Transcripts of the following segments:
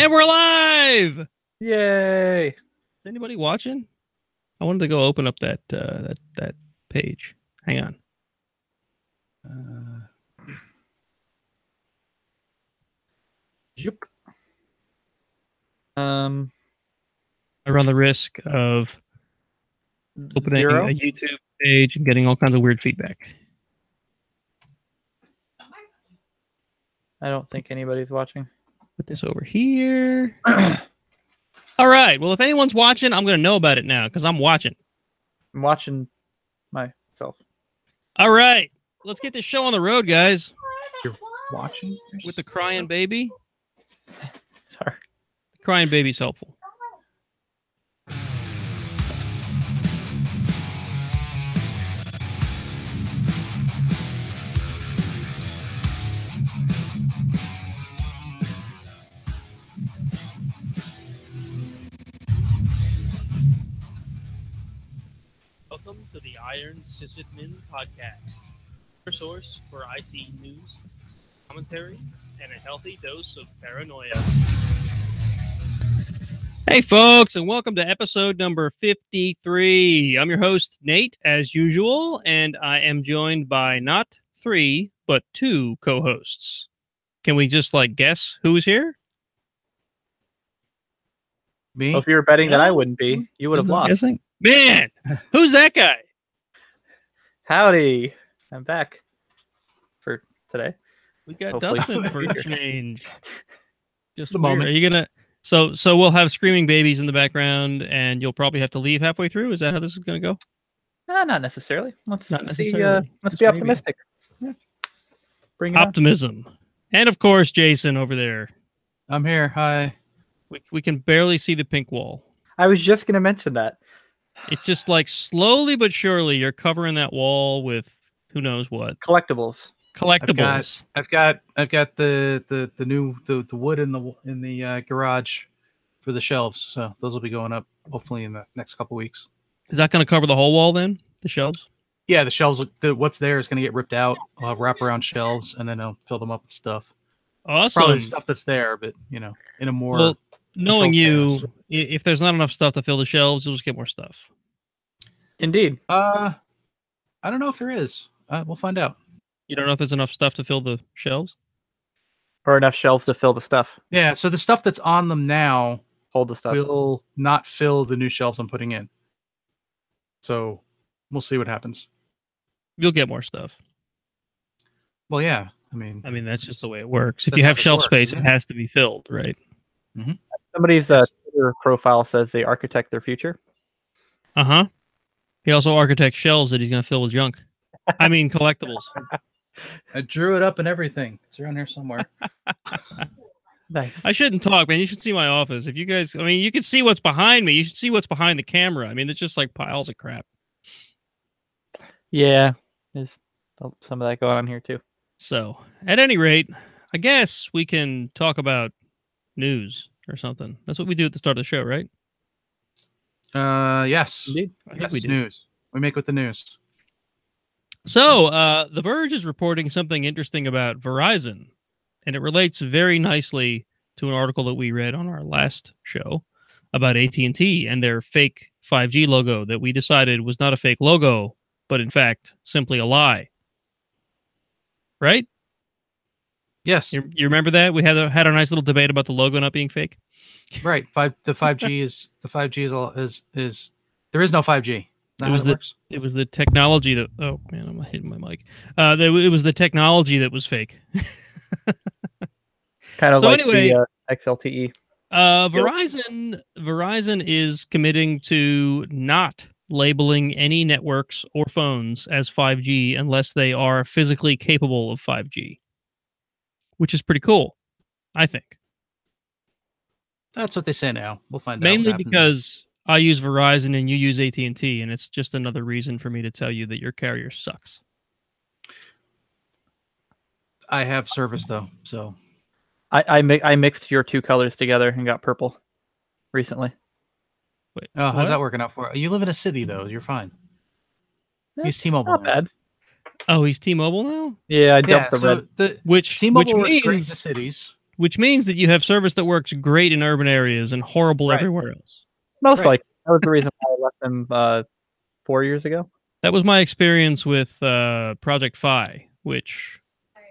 And we're live! Yay! Is anybody watching? I wanted to go open up that that page. Hang on. Yep. I run the risk of opening Zero? a YouTube page and getting all kinds of weird feedback. I don't think anybody's watching. Put this over here. All right. Well, if anyone's watching, I'm going to know about it now because I'm watching. I'm watching myself. All right. Let's get this show on the road, guys. You're watching? With the crying baby. Sorry. The crying baby's helpful. Welcome to the Iron Sysadmin podcast, your source for IT news, commentary, and a healthy dose of paranoia. Hey, folks, and welcome to episode number 53. I'm your host, Nate, as usual, and I am joined by not 3, but 2 co-hosts. Can we just, guess who's here? Me? Well, if you were betting that I wouldn't be, you would have lost. Guessing? Man, who's that guy? Howdy. I'm back for today. We got Dustin for a change. Just a moment. Are you gonna? So we'll have screaming babies in the background, and you'll probably have to leave halfway through. Is that how this is gonna go? Not necessarily. Let's Not see. necessarily. Let's be optimistic. Yeah. Bring it Optimism, and of course, Jason over there. I'm here. Hi. We can barely see the pink wall. I was just gonna mention that. It's just slowly but surely you're covering that wall with who knows what. Collectibles. I've got the new wood in the garage for the shelves. So those will be going up hopefully in the next couple weeks. Is that going to cover the whole wall then? The shelves? Yeah, the shelves. What's there is going to get ripped out. I'll have wraparound shelves, and then I'll fill them up with stuff. Awesome. Probably stuff that's there, but in a more. Well, knowing you, if there's not enough stuff to fill the shelves, you'll just get more stuff. Indeed. I don't know if there is. We'll find out. You don't know if there's enough stuff to fill the shelves? Or enough shelves to fill the stuff. Yeah, so the stuff that's on them now hold the stuff. Will not fill the new shelves I'm putting in. So we'll see what happens. You'll get more stuff. Well, yeah. I mean that's just the way it works. If you have shelf space, it has to be filled, right? Mm-hmm. Somebody's Twitter profile says they architect their future. Uh-huh. He also architects shelves that he's going to fill with junk. I mean, collectibles. I drew it up and everything. It's around here somewhere. Nice. I shouldn't talk, man. You should see my office. If you guys, you can see what's behind me. You should see what's behind the camera. It's just piles of crap. Yeah, there's some of that going on here too. So, at any rate, I guess we can talk about news or something. That's what we do at the start of the show, right? Yes. Indeed. I think we do. News. We make with the news. So, The Verge is reporting something interesting about Verizon, and it relates very nicely to an article that we read on our last show about AT&T and their fake 5G logo that we decided was not a fake logo, but in fact, simply a lie. Right? Yes. You remember that? We had a nice little debate about the logo not being fake. Right. The 5G is there is no 5G. It was the technology that. Oh man, I'm hitting my mic. It was the technology that was fake. Kind of so like anyway, the XLTE. Verizon is committing to not labeling any networks or phones as 5G unless they are physically capable of 5G, which is pretty cool, I think. That's what they say now. We'll find out. Mainly because I use Verizon and you use AT&T, and it's just another reason for me to tell you that your carrier sucks. I have service though, so I mixed your two colors together and got purple recently. Wait, oh, how's that working out for you? You live in a city though, you're fine. He's T-Mobile. Not bad. Oh, he's T-Mobile now? Yeah, I dumped the red. Which T-Mobile means great in the cities. which means that you have service that works great in urban areas and horrible Right. everywhere else. Most Right. likely. That was the reason why I left them 4 years ago. That was my experience with Project Fi, which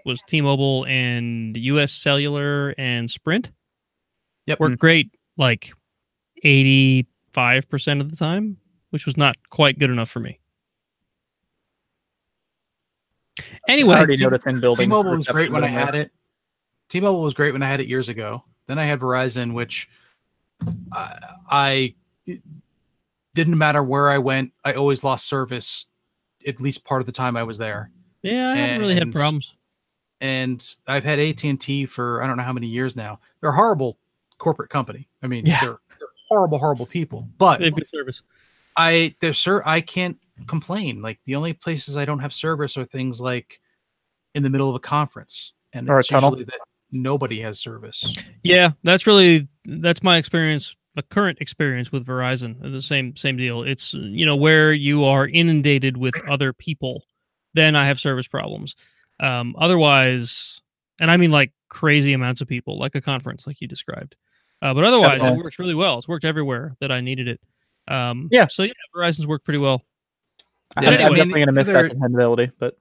was T-Mobile and US Cellular and Sprint. Yep. Worked great like 85% of the time, which was not quite good enough for me. Anyway, I already noticed in buildings. T-Mobile was great when I reception had it. T-Mobile was great when I had it years ago. Then I had Verizon, which I didn't matter where I went, I always lost service at least part of the time I was there. yeah, I haven't really had problems. And I've had AT&T for I don't know how many years now. They're a horrible corporate company. I mean, Yeah. they're horrible, horrible people. But They have good service. I can't complain. Like the only places I don't have service are things like in the middle of a conference, and Or a it's tunnel. usually that nobody has service. Yeah, that's my experience, the current experience with Verizon. The same deal. It's where you are inundated with other people, then I have service problems. Otherwise, and I mean like crazy amounts of people, like a conference, like you described. But otherwise, it works really well. It's worked everywhere that I needed it. Yeah. So yeah, Verizon's worked pretty well. I'm Yeah, anyway, definitely going to miss the other- that dependability, but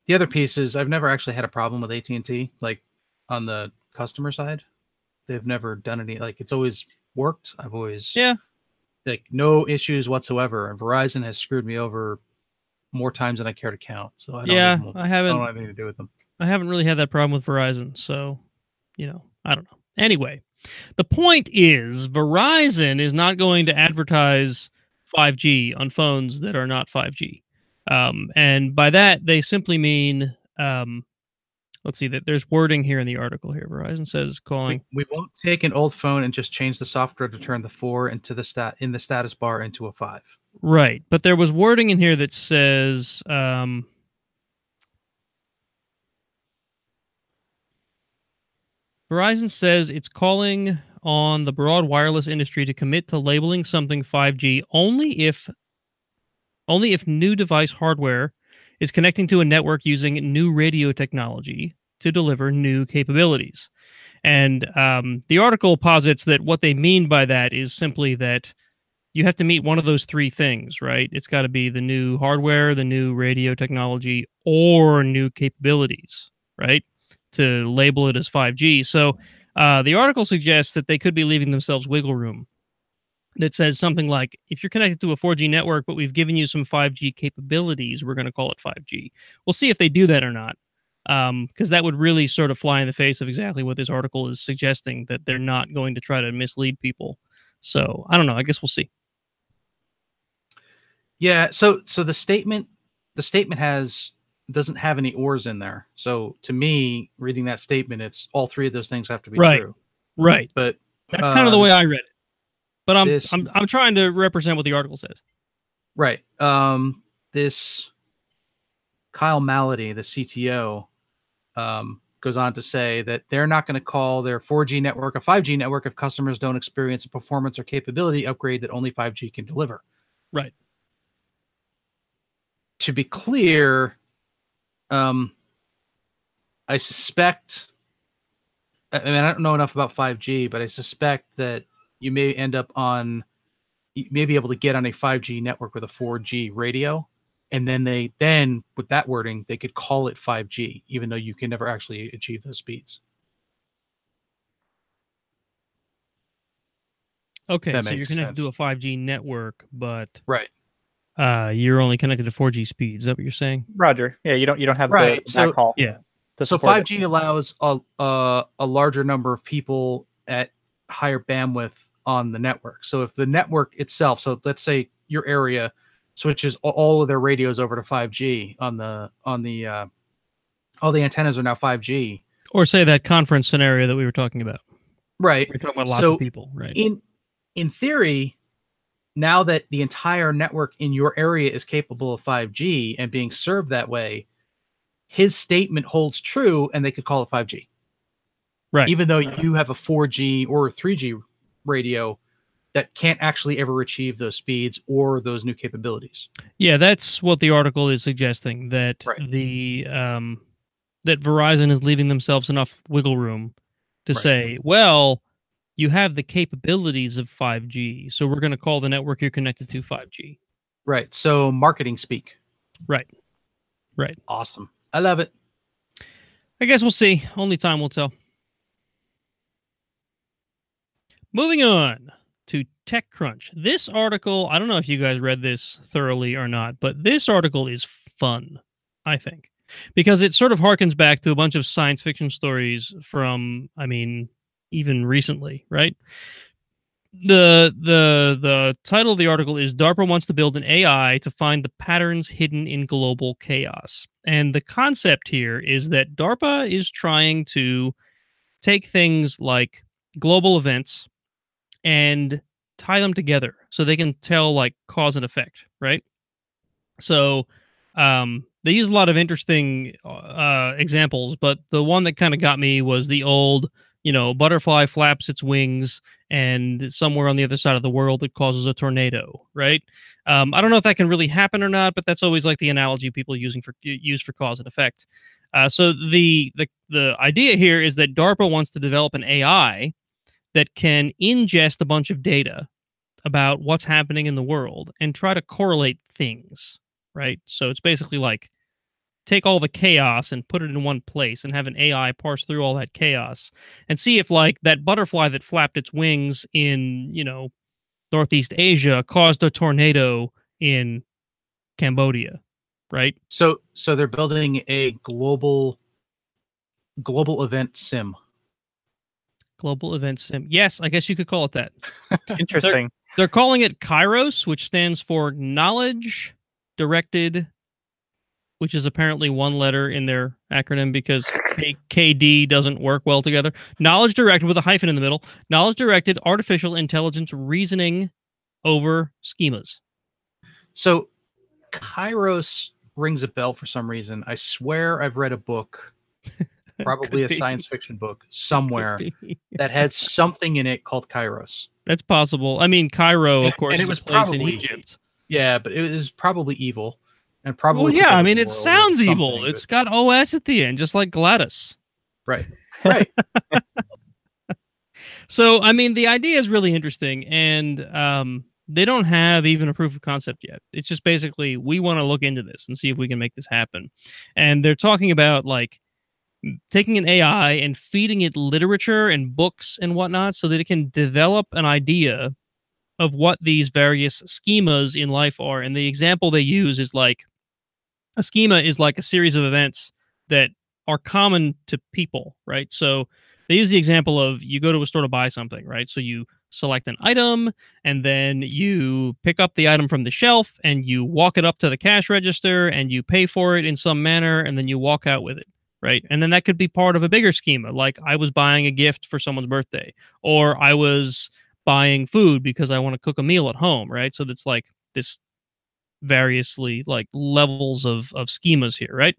The other piece is I've never actually had a problem with AT&T, like on the customer side. They've never done any, like it's always worked. I've always like no issues whatsoever. And Verizon has screwed me over more times than I care to count. So I don't even- I I haven't don't have anything to do with them. I haven't really had that problem with Verizon, so I don't know. Anyway, the point is Verizon is not going to advertise 5G on phones that are not 5G. And by that, they simply mean, let's see, that there's wording here in the article here. Verizon says calling. We won't take an old phone and just change the software to turn the 4 into the status bar into a 5. Right. But there was wording in here that says, Verizon says it's calling on the broad wireless industry to commit to labeling something 5G only if new device hardware is connecting to a network using new radio technology to deliver new capabilities. And the article posits that what they mean by that is simply that you have to meet one of those three things, right? It's got to be the new hardware, the new radio technology, or new capabilities, right? To label it as 5G. So the article suggests that they could be leaving themselves wiggle room that says something like, if you're connected to a 4G network, but we've given you some 5G capabilities, we're going to call it 5G. We'll see if they do that or not, because that would really sort of fly in the face of exactly what this article is suggesting, that they're not going to try to mislead people. So I don't know. I guess we'll see. Yeah. So the statement doesn't have any ors in there. So to me, reading that statement, it's all three of those things have to be true. Right. But that's kind of the way I read it. But this- I'm trying to represent what the article says. Right. This Kyle Malady, the CTO, goes on to say that they're not going to call their 4G network a 5G network if customers don't experience a performance or capability upgrade that only 5G can deliver. Right. To be clear, I suspect, I mean, I don't know enough about 5G, but I suspect that you may end up you may be able to get on a 5G network with a 4G radio. And then with that wording, they could call it 5G, even though you can never actually achieve those speeds. Okay, That so you're makes connected to a sense. 5G network, but Right. you're only connected to 4G speeds. Is that what you're saying? Roger. Yeah, you don't have Right, the so- backhaul. Yeah. to So support it. 5G allows a larger number of people at higher bandwidth on the network. So if the network itself, so let's say your area switches all of their radios over to 5G all the antennas are now 5G. Or say that conference scenario that we were talking about. Right. We're talking about lots So of people, right? In theory, now that the entire network in your area is capable of 5G and being served that way, his statement holds true and they could call it 5G. Right. Even though you have a 4G or a 3G radio that can't actually ever achieve those speeds or those new capabilities. Yeah, that's what the article is suggesting, that Right. the that Verizon is leaving themselves enough wiggle room to say, well, you have the capabilities of 5G, so we're going to call the network you're connected to 5G. Right. So marketing speak. Right. Right. Awesome. I love it. I guess we'll see. Only time will tell. Moving on to TechCrunch. This article, I don't know if you guys read this thoroughly or not, but this article is fun, I think, because it sort of harkens back to a bunch of science fiction stories from, I mean, even recently, right? The title of the article is DARPA wants to build an AI to find the patterns hidden in global chaos. And the concept here is that DARPA is trying to take things like global events and tie them together so they can tell like cause and effect, right? So they use a lot of interesting examples, but the one that kind of got me was the old, butterfly flaps its wings and somewhere on the other side of the world it causes a tornado, right? I don't know if that can really happen or not, but that's always like the analogy people use for cause and effect. So the idea here is that DARPA wants to develop an AI that can ingest a bunch of data about what's happening in the world and try to correlate things, right? So it's basically like take all the chaos and put it in one place and have an AI parse through all that chaos and see if like that butterfly that flapped its wings in, Northeast Asia caused a tornado in Cambodia, right? So they're building a global event sim. Global event sim. Yes, I guess you could call it that. Interesting. They're calling it Kairos, which stands for Knowledge Directed, which is apparently one letter in their acronym because KD doesn't work well together. Knowledge Directed with a hyphen in the middle. Knowledge Directed Artificial Intelligence Reasoning over Schemas. So Kairos rings a bell for some reason. I swear I've read a book, probably a science fiction book somewhere that had something in it called Kairos. That's possible. I mean, Cairo, of course, and it is was a place probably in Egypt. Yeah, but it was probably evil. And probably well, yeah, I mean, it sounds evil. It's got OS at the end, just like GLaDOS. Right. Right. So, I mean, the idea is really interesting, and they don't have even a proof of concept yet. It's just basically, we want to look into this and see if we can make this happen. And they're talking about, like, taking an AI and feeding it literature and books and whatnot so that it can develop an idea of what these various schemas in life are. And the example they use is like, a schema is like a series of events that are common to people, right? So they use the example of you go to a store to buy something, right? So you select an item and then you pick up the item from the shelf and you walk it up to the cash register and you pay for it in some manner and then you walk out with it, right? And then that could be part of a bigger schema, like I was buying a gift for someone's birthday, or I was buying food because I want to cook a meal at home, right? So that's like this variously like levels of schemas here, right?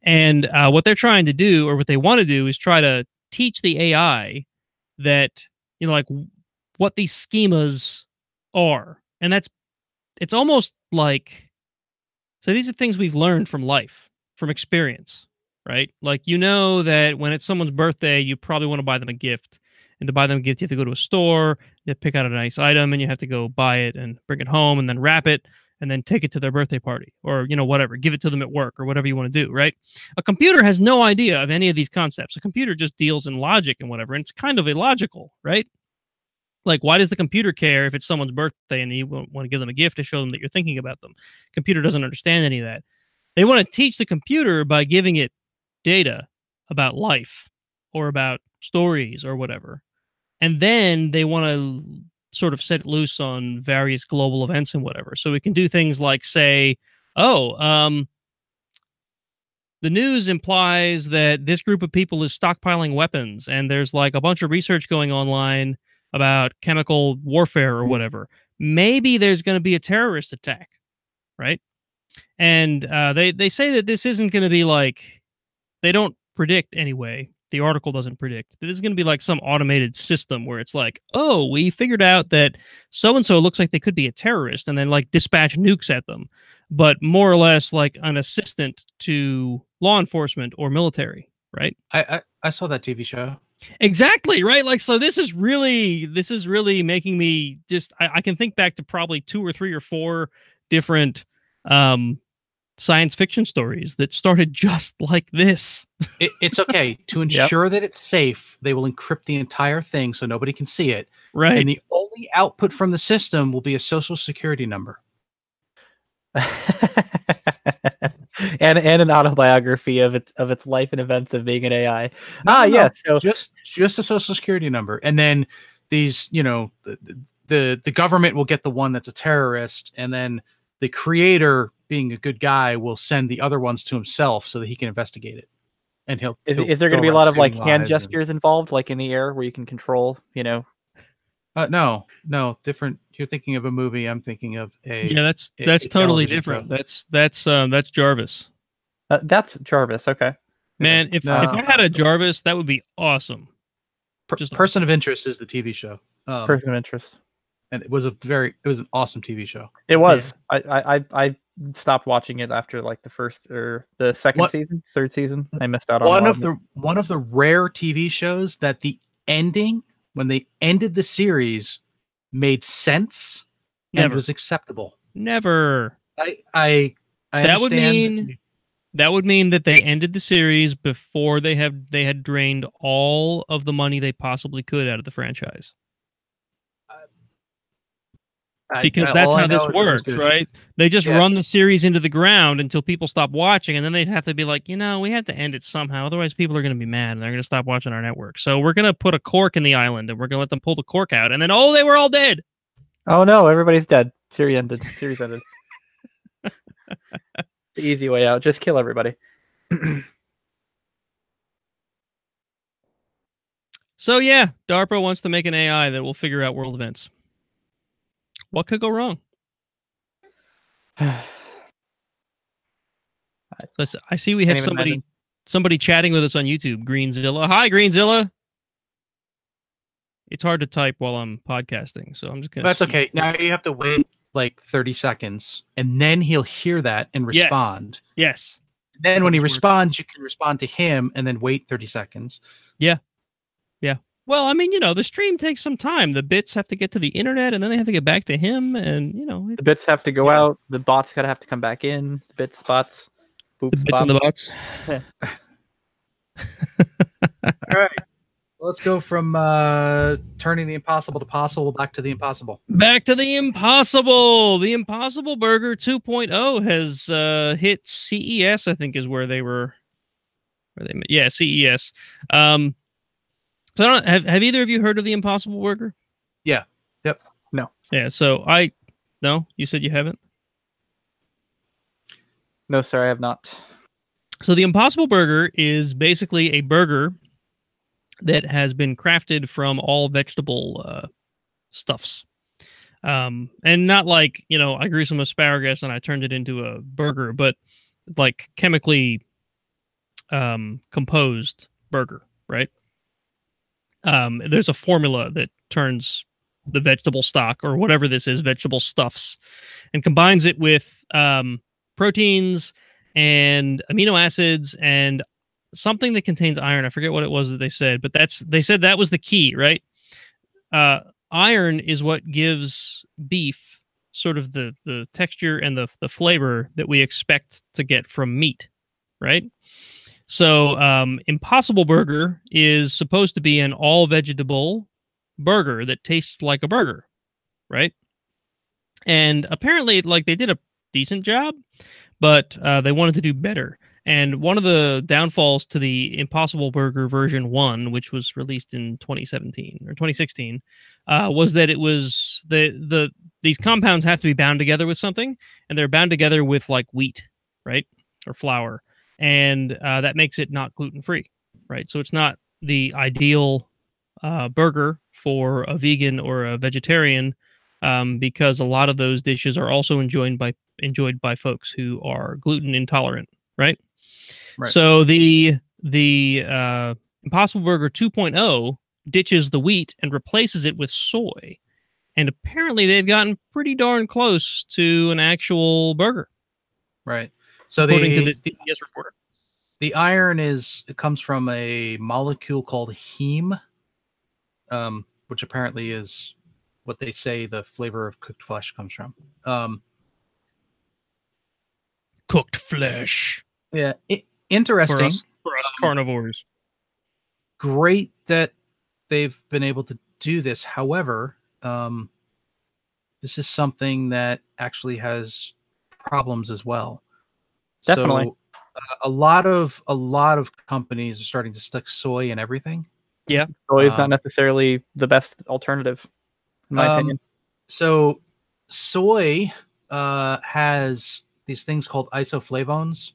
And what they're trying to do, or what they want to do, is try to teach the AI that, like what these schemas are. And it's almost like, so these are things we've learned from life, from experience, right? Like, that when it's someone's birthday, you probably want to buy them a gift. And to buy them a gift, you have to go to a store, you have to pick out a nice item, and you have to go buy it and bring it home and then wrap it and then take it to their birthday party, or, whatever, give it to them at work, or whatever you want to do, right? A computer has no idea of any of these concepts. A computer just deals in logic and whatever, and it's kind of illogical, right? Like, why does the computer care if it's someone's birthday and you want to give them a gift to show them that you're thinking about them? Computer doesn't understand any of that. They want to teach the computer by giving it data about life or about stories or whatever. And then they want to sort of set it loose on various global events and whatever. So we can do things like say, the news implies that this group of people is stockpiling weapons, and there's like a bunch of research going online about chemical warfare or whatever. Maybe there's going to be a terrorist attack, right? And they say that this isn't going to be like, they don't predict anyway. The article doesn't predict that this is going to be like some automated system where it's like, oh, we figured out that so-and-so looks like they could be a terrorist, and then like dispatch nukes at them, but more or less like an assistant to law enforcement or military, right? I saw that TV show. Exactly, right? Like, so this is really making me just, I can think back to probably 2 or 3 or 4 different science fiction stories that started just like this. It's okay. To ensure that it's safe, they will encrypt the entire thing so nobody can see it. Right. And the only output from the system will be a social security number. and an autobiography of its life and events of being an AI. No. So just a social security number, and then these, the government will get the one that's a terrorist, and then the creator, being a good guy, will send the other ones to himself so that he can investigate it. And is there going to be a lot of like hand gestures involved, like in the air where you can control, No, different. You're thinking of a movie. I'm thinking of a. Yeah, that's totally different. Show. That's Jarvis. That's Jarvis. Okay. Man, if I had a Jarvis, that would be awesome. Person of Interest is the TV show. Person of Interest, and it was an awesome TV show. It was. Yeah. I stopped watching it after like the first or the second season, third season. I missed out on one of the rare TV shows that the ending, when they ended the series, made sense and was acceptable. Never. I that would mean that they ended the series before they had drained all of the money they possibly could out of the franchise. Because that's how this works, right? They just run the series into the ground until people stop watching, and then they'd have to be like, we have to end it somehow. Otherwise, people are going to be mad, and they're going to stop watching our network. So we're going to put a cork in the island, and we're going to let them pull the cork out. And then, they were all dead. Oh, no, everybody's dead. Series ended. The easy way out. Just kill everybody. So, yeah, DARPA wants to make an AI that will figure out world events. What could go wrong? So I see we have somebody chatting with us on YouTube. Greenzilla. Hi, Greenzilla. It's hard to type while I'm podcasting, so I'm just going to... That's okay. Now you have to wait like 30 seconds, and then he'll hear that and respond. Yes. Then when he responds, you can respond to him and then wait 30 seconds. Yeah. Well, I mean, the stream takes some time. The bits have to get to the internet, and then they have to get back to him, and, the bits have to go out. The bots gotta have to come back in. The bits, bots. The bits and the bots. All right. Let's go from turning the impossible to possible back to the impossible. Back to the impossible. The Impossible Burger 2.0 has hit CES, I think is where they were. Yeah, CES. So have either of you heard of the Impossible Burger? Yeah. Yep. No. Yeah. So no. You said you haven't. No, sir, I have not. So the Impossible Burger is basically a burger that has been crafted from all vegetable stuffs, and not like I grew some asparagus and I turned it into a burger, but like chemically composed burger, right? There's a formula that turns the vegetable stock or whatever this is, vegetable stuffs, and combines it with proteins and amino acids and something that contains iron. I forget what it was that they said, but they said that was the key, right? Iron is what gives beef sort of the texture and the flavor that we expect to get from meat, right? So Impossible Burger is supposed to be an all-vegetable burger that tastes like a burger, right? And apparently, like, they did a decent job, but they wanted to do better. And one of the downfalls to the Impossible Burger version 1, which was released in 2017 or 2016, was that it was these compounds have to be bound together with something, and they're bound together with like wheat, right, or flour. And that makes it not gluten-free, right? So it's not the ideal burger for a vegan or a vegetarian, because a lot of those dishes are also enjoyed by folks who are gluten intolerant, right? So the Impossible Burger 2.0 ditches the wheat and replaces it with soy, and apparently they've gotten pretty darn close to an actual burger, right? So according to the CBS reporter. The iron it comes from a molecule called heme, which apparently is what they say the flavor of cooked flesh comes from. Cooked flesh. Yeah, interesting for us carnivores. Great that they've been able to do this. However, this is something that actually has problems as well. Definitely. So, a lot of companies are starting to stick soy in everything. Yeah, soy is not necessarily the best alternative, in my opinion. So, soy has these things called isoflavones,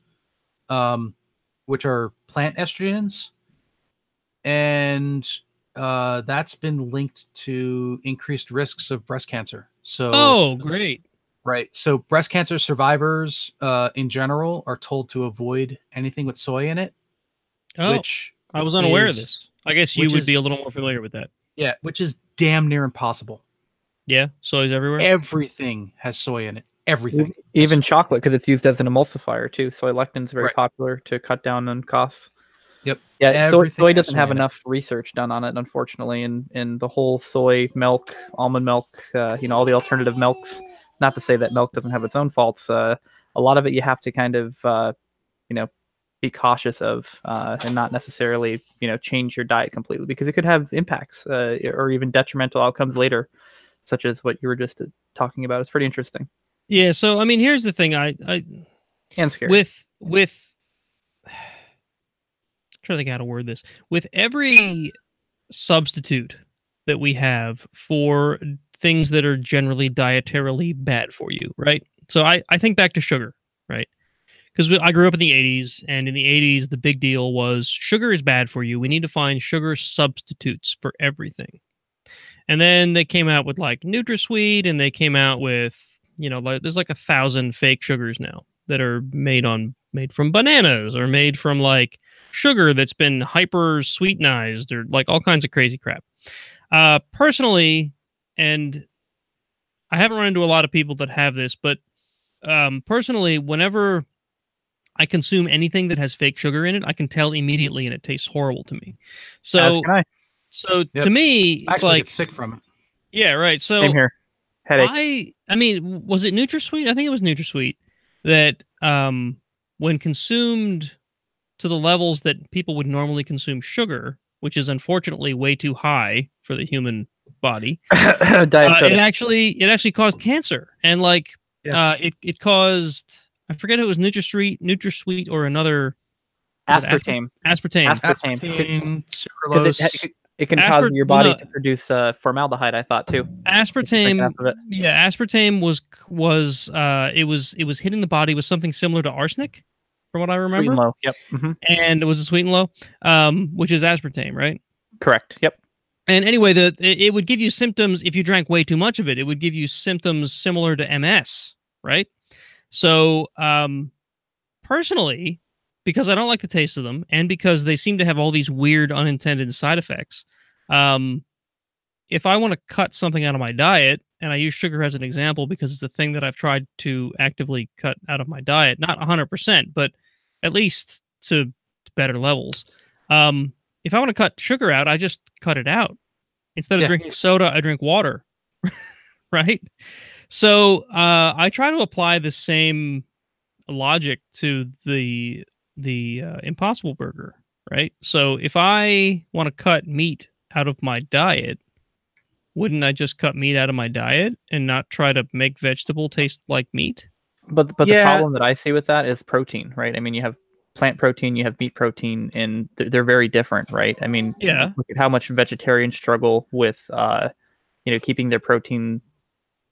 which are plant estrogens, and that's been linked to increased risks of breast cancer. So, great. Right. So breast cancer survivors in general are told to avoid anything with soy in it. Which I was unaware of this. I guess you would be a little more familiar with that. Yeah, which is damn near impossible. Yeah, soy's everywhere. Everything has soy in it. Everything. Even chocolate, because it's used as an emulsifier too. Soy lectin is very popular to cut down on costs. Yep. Yeah, soy doesn't have enough research done on it, unfortunately, and the whole soy milk, almond milk, all the alternative milks. Not to say that milk doesn't have its own faults. A lot of it you have to kind of, be cautious of, and not necessarily, change your diet completely, because it could have impacts or even detrimental outcomes later, such as what you were just talking about. It's pretty interesting. Yeah. So I mean, here's the thing. And scary. With I'm trying to think how to word this. With every substitute that we have for things that are generally dietarily bad for you, right? So I think back to sugar, right? Because I grew up in the 80s, and in the 80s, the big deal was sugar is bad for you. We need to find sugar substitutes for everything. And then they came out with like NutraSweet, and they came out with, there's like 1,000 fake sugars now that are made from bananas, or made from like sugar that's been hyper sweetenized, or like all kinds of crazy crap. Personally, and I haven't run into a lot of people that have this, but personally, whenever I consume anything that has fake sugar in it, I can tell immediately, and it tastes horrible to me. So, to me, it's actually like get sick from it. Yeah, right. So same here. Headache. I mean, was it NutraSweet? I think it was NutraSweet that, when consumed to the levels that people would normally consume sugar, which is unfortunately way too high for the human body, it actually caused cancer, and like it caused, I forget if it was NutraSweet or another aspartame, sucralose. It can cause your body to produce formaldehyde, I thought too. Aspartame, aspartame was hitting the body with something similar to arsenic, from what I remember. Sweet and low. Yep. Mm-hmm. And it was a sweet and low, which is aspartame, right? Correct. Yep. And anyway, it would give you symptoms if you drank way too much of it. It would give you symptoms similar to MS, right? So, personally, because I don't like the taste of them, and because they seem to have all these weird unintended side effects, if I want to cut something out of my diet, and I use sugar as an example because it's a thing that I've tried to actively cut out of my diet, not 100%, but at least to better levels. If I want to cut sugar out, I just cut it out. Instead of drinking soda, I drink water, right? So I try to apply the same logic to the Impossible Burger, right? So if I want to cut meat out of my diet, wouldn't I just cut meat out of my diet and not try to make vegetable taste like meat? But the problem that I see with that is protein, right? I mean, you have plant protein, you have meat protein, and they're very different, right? I mean, look at how much vegetarians struggle with, keeping their protein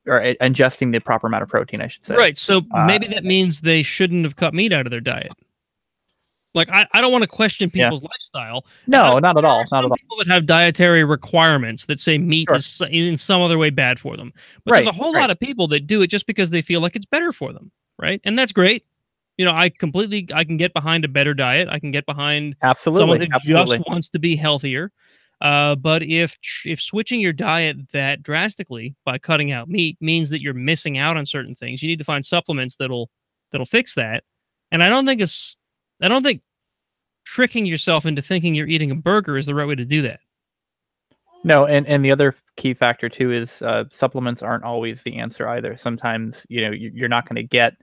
or ingesting the proper amount of protein, I should say. Right. So maybe that means they shouldn't have cut meat out of their diet. Like, I don't want to question people's lifestyle. No, not at all. Not at all. People that have dietary requirements that say meat is in some other way bad for them. But there's a whole lot of people that do it just because they feel like it's better for them, right? And that's great. I can get behind a better diet. I can get behind someone who just wants to be healthier. But if switching your diet that drastically by cutting out meat means that you're missing out on certain things, you need to find supplements that'll fix that. And I don't think tricking yourself into thinking you're eating a burger is the right way to do that. No, and the other key factor too is supplements aren't always the answer either. Sometimes you're not going to get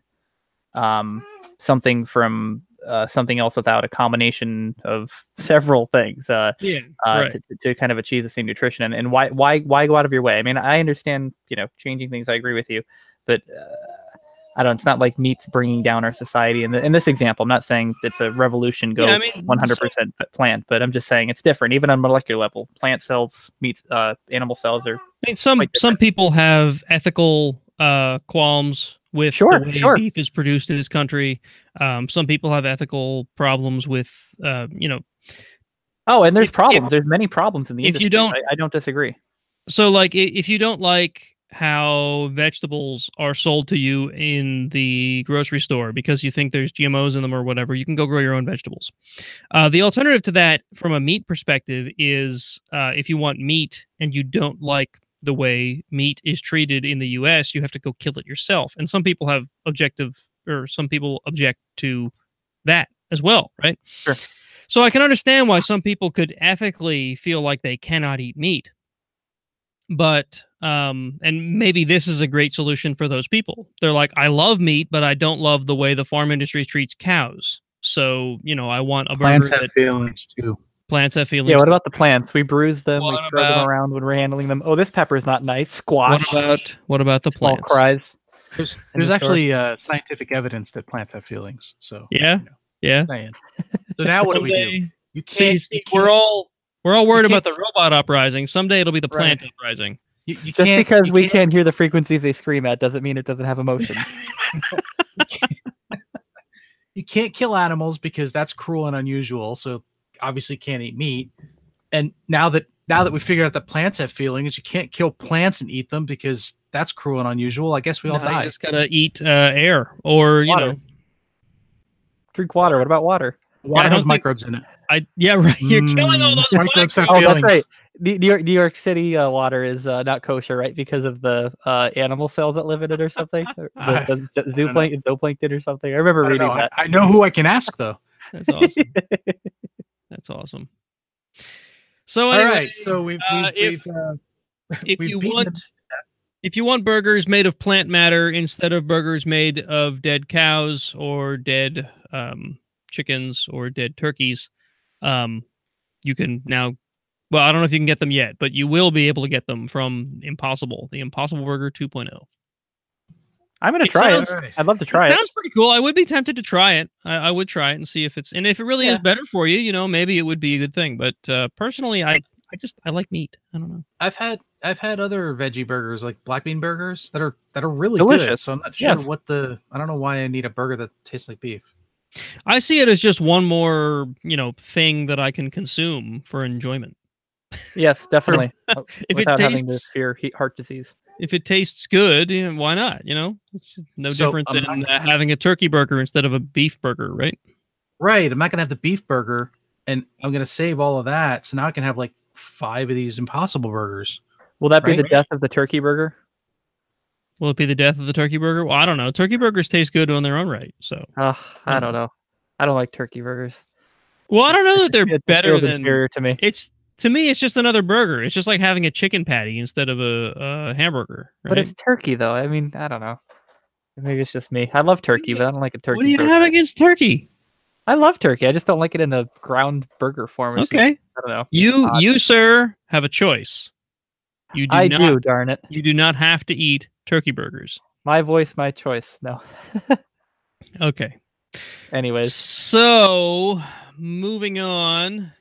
something from something else without a combination of several things right. to kind of achieve the same nutrition. And why go out of your way? I mean, I understand changing things. I agree with you, but I don't. It's not like meat's bringing down our society. In this example, I'm not saying it's a revolution. Go 100% plant, but I'm just saying it's different, even on molecular level. Plant cells, meat, animal cells are. I mean, some people have ethical qualms with the way beef is produced in this country. Some people have ethical problems with, Oh, and there's problems. There's many problems in the industry. I don't disagree. So, like, if you don't like how vegetables are sold to you in the grocery store because you think there's GMOs in them or whatever, you can go grow your own vegetables. The alternative to that from a meat perspective is if you want meat and you don't like the way meat is treated in the US, you have to go kill it yourself. And some people object to that as well, right? Sure. So I can understand why some people could ethically feel like they cannot eat meat. But and maybe this is a great solution for those people. They're like, I love meat, but I don't love the way the farm industry treats cows. So, I want a plants burger have feelings too. Plants have feelings. Yeah, what about the plants? We bruise them, we throw them around when we're handling them. Oh, this pepper is not nice. Squash. What about the small plants? Cries. There's actually scientific evidence that plants have feelings. So yeah. So now what do we do? You can't. We're all worried about the robot uprising. Someday it'll be the plant uprising. Just because we can't hear the frequencies they scream at doesn't mean it doesn't have emotion. You can't kill animals because that's cruel and unusual. So obviously can't eat meat. And now that we figured out that plants have feelings, you can't kill plants and eat them because that's cruel and unusual. I guess we all die. You just gotta eat air or water. Drink water. What about water? Water has microbes in it. Right. You're killing all those microbes. Oh, that's right. New York City water is not kosher, right? Because of the animal cells that live in it or something. The zooplankton or something. I remember reading that. I know who I can ask though. That's awesome. That's awesome. So anyway, all right. So if you want burgers made of plant matter instead of burgers made of dead cows or dead chickens or dead turkeys, you can now. Well, I don't know if you can get them yet, but you will be able to get them from Impossible, the Impossible Burger 2.0. I'm going to try it. I'd love to try it. Sounds pretty cool. I would be tempted to try it. I would try it and see if it's, and if it really is better for you, maybe it would be a good thing. But personally, I like meat. I don't know. I've had other veggie burgers, like black bean burgers that are really delicious. Good. So I'm not sure I don't know why I need a burger that tastes like beef. I see it as just one more, thing that I can consume for enjoyment. Yes, definitely. Without having to fear heart disease. If it tastes good, why not? It's no different than having a turkey burger instead of a beef burger, right? Right. I'm not going to have the beef burger, and I'm going to save all of that. So now I can have like 5 of these Impossible burgers. Will that be the death of the turkey burger? Will it be the death of the turkey burger? Well, I don't know. Turkey burgers taste good on their own right. So I don't know. I don't like turkey burgers. Well, I don't know that they're better than inferior to me. To me, it's just another burger. It's just like having a chicken patty instead of a hamburger. Right? But it's turkey, though. I mean, I don't know. Maybe it's just me. I love turkey, but I don't like a turkey. What do you have against turkey? I love turkey. I just don't like it in a ground burger form. Okay. I don't know. You, sir, have a choice. I do, darn it. You do not have to eat turkey burgers. My voice, my choice. No. Okay. Anyways. So, moving on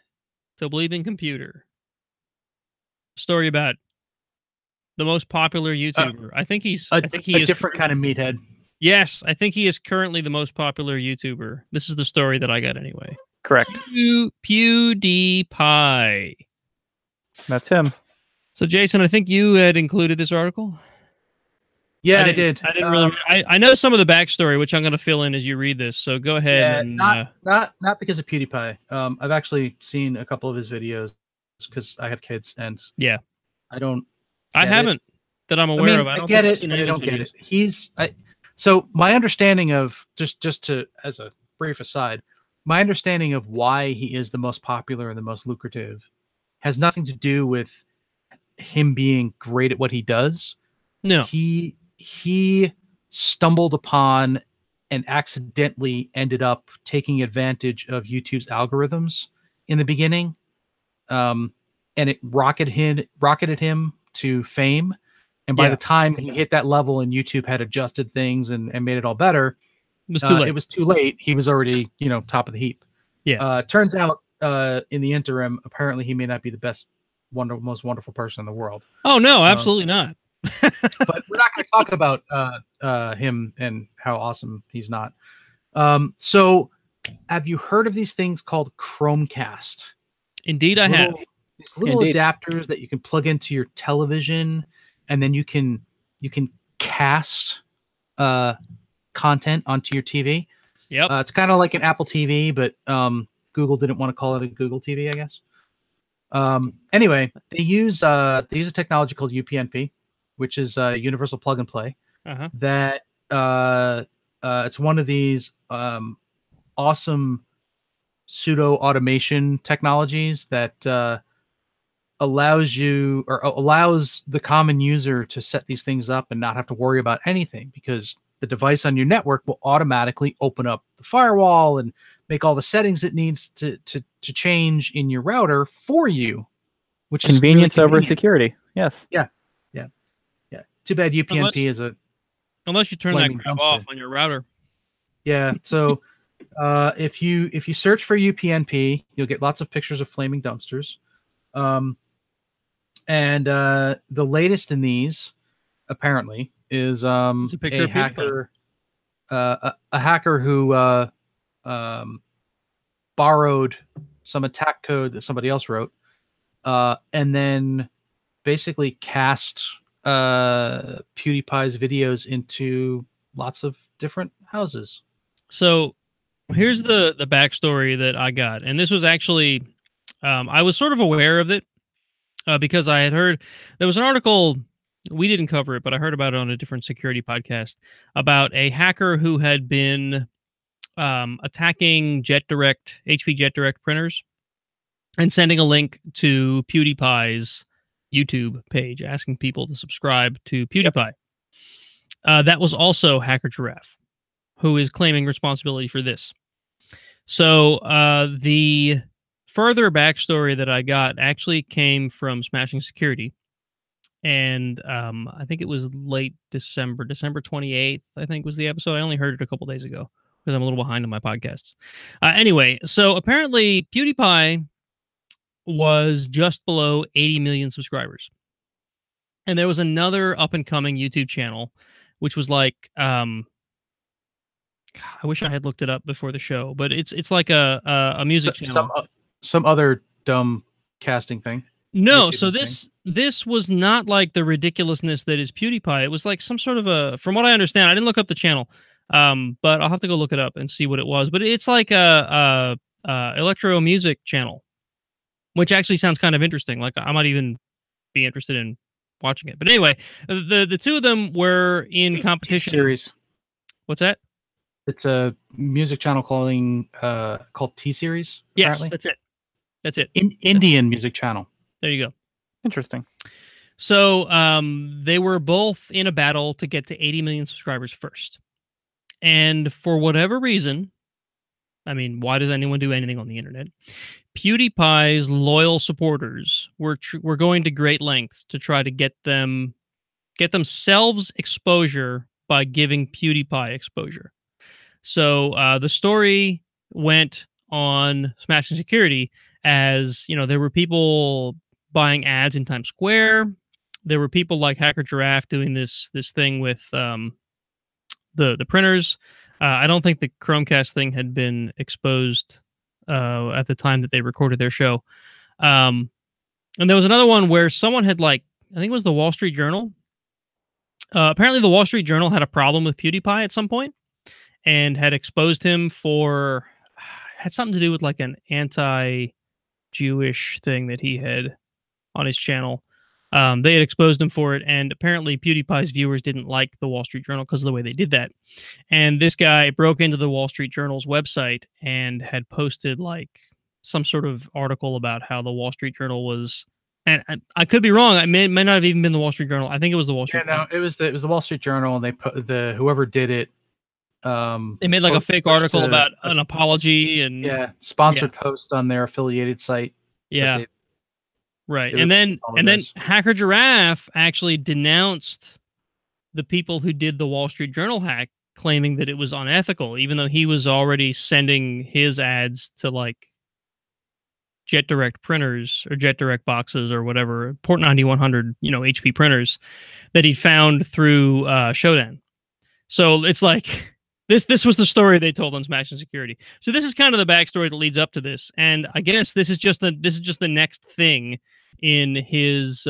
to Believing Computer. Story about the most popular YouTuber. I think he is a different kind of meathead. Yes, I think he is currently the most popular YouTuber. This is the story that I got anyway. Correct. Pewdiepie. That's him. So, Jason, I think you had included this article. Yeah, I did. I didn't really. I know some of the backstory, which I'm going to fill in as you read this. So go ahead. Yeah, not because of PewDiePie. I've actually seen a couple of his videos because I have kids, and I haven't that I'm aware of. I get it. I don't get it. So my understanding of just to as a brief aside, my understanding of why he is the most popular and the most lucrative has nothing to do with him being great at what he does. No. He stumbled upon and accidentally ended up taking advantage of YouTube's algorithms in the beginning. And it rocketed him to fame. And by the time he hit that level and YouTube had adjusted things and made it all better, it was too late. It was too late. He was already, top of the heap. Yeah. Turns out in the interim, apparently he may not be the best, most wonderful person in the world. Oh, no, absolutely not. But we're not going to talk about him and how awesome he's not. So have you heard of these things called Chromecast? Indeed, I have. These little adapters that you can plug into your television, and then you can cast content onto your TV. Yep. It's kind of like an Apple TV, but Google didn't want to call it a Google TV, I guess. Anyway, they use a technology called UPnP, which is Universal Plug and Play. Uh-huh. That it's one of these awesome pseudo automation technologies that allows the common user to set these things up and not have to worry about anything, because the device on your network will automatically open up the firewall and make all the settings it needs to change in your router for you, which convenience is really over security. Yes. Yeah. Too bad UPnP is unless you turn that crap off on your router. Yeah. So if you search for UPnP, you'll get lots of pictures of flaming dumpsters. And the latest in these, apparently, is a hacker, a hacker who borrowed some attack code that somebody else wrote, and then basically cast PewDiePie's videos into lots of different houses. So here's the backstory that I got, and this was actually I was sort of aware of it because I had heard there was an article. We didn't cover it, but I heard about it on a different security podcast about a hacker who had been attacking HP JetDirect printers and sending a link to PewDiePie's YouTube page, asking people to subscribe to PewDiePie. Yep. That was also Hacker Giraffe, who is claiming responsibility for this. So the further backstory that I got actually came from Smashing Security. And I think it was late December 28th, I think was the episode. I only heard it a couple days ago because I'm a little behind on my podcasts. Anyway, so apparently PewDiePie was just below 80 million subscribers. And there was another up-and-coming YouTube channel, which was like, I wish I had looked it up before the show, but it's like a music channel. Some other dumb casting thing. No, so this was not like the ridiculousness that is PewDiePie. It was like some sort of a, from what I understand, I didn't look up the channel, but I'll have to go look it up and see what it was. But it's like a electro music channel, which actually sounds kind of interesting. Like I might even be interested in watching it. But anyway, the two of them were in competition. Series. What's that? It's a music channel called T-Series. Yes, apparently. That's it. Indian music channel. There you go. Interesting. So they were both in a battle to get to 80 million subscribers first. And for whatever reason, I mean, why does anyone do anything on the internet? PewDiePie's loyal supporters were going to great lengths to try to get themselves exposure by giving PewDiePie exposure. So the story went on Smashing Security as, there were people buying ads in Times Square. There were people like Hacker Giraffe doing this thing with the printers. I don't think the Chromecast thing had been exposed at the time that they recorded their show. And there was another one where someone had I think it was the Wall Street Journal. Apparently the Wall Street Journal had a problem with PewDiePie at some point and had exposed him for, had something to do with an anti-Jewish thing that he had on his channel. They had exposed him for it, and apparently PewDiePie's viewers didn't like the Wall Street Journal because of the way they did that. And this guy broke into the Wall Street Journal's website and had posted like some sort of article about how the Wall Street Journal was, and I could be wrong. It may not have even been the Wall Street Journal. I think it was the Wall Street Journal. No, it was the Wall Street Journal, and they put whoever did it. They made like a fake article about an apology and sponsored post on their affiliated site. Yeah. Right. And then Hacker Giraffe actually denounced the people who did the Wall Street Journal hack, claiming that it was unethical, even though he was already sending his ads to like JetDirect printers or JetDirect boxes or whatever, Port 9100, HP printers that he found through Shutdown. So it's like this was the story they told on Smash and Security. So this is kind of the backstory that leads up to this, and I guess this is just the next thing in his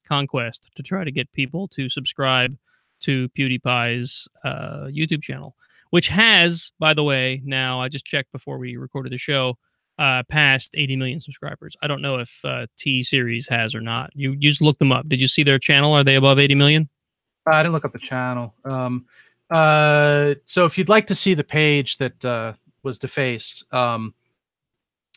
conquest to try to get people to subscribe to PewDiePie's YouTube channel, which has, by the way, now I just checked before we recorded the show, past 80 million subscribers. I don't know if T-Series has or not. You just look them up. Did you see their channel? Are they above 80 million? I didn't look up the channel. So if you'd like to see the page that was defaced,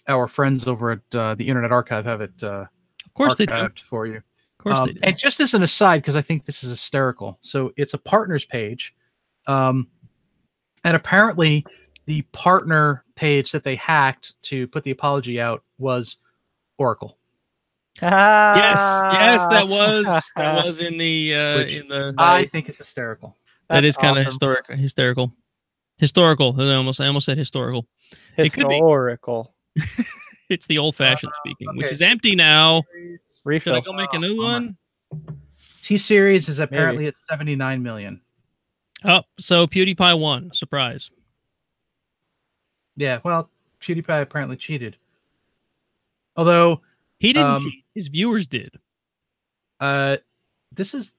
our friends over at the Internet Archive have it of course they do. For you. Of course they do. And just as an aside, because I think this is hysterical. So it's a partners page. And apparently the partner page that they hacked to put the apology out was Oracle. Yes, that was in the. I think it's hysterical. That is kind of hysterical. I almost said historical. It could be. Historical. It's the old-fashioned speaking, which is empty now. Refill. Should I go make a new one? T-Series is apparently at 79 million. Oh, so PewDiePie won. Surprise. Yeah, well, PewDiePie apparently cheated. Although he didn't cheat, his viewers did. This is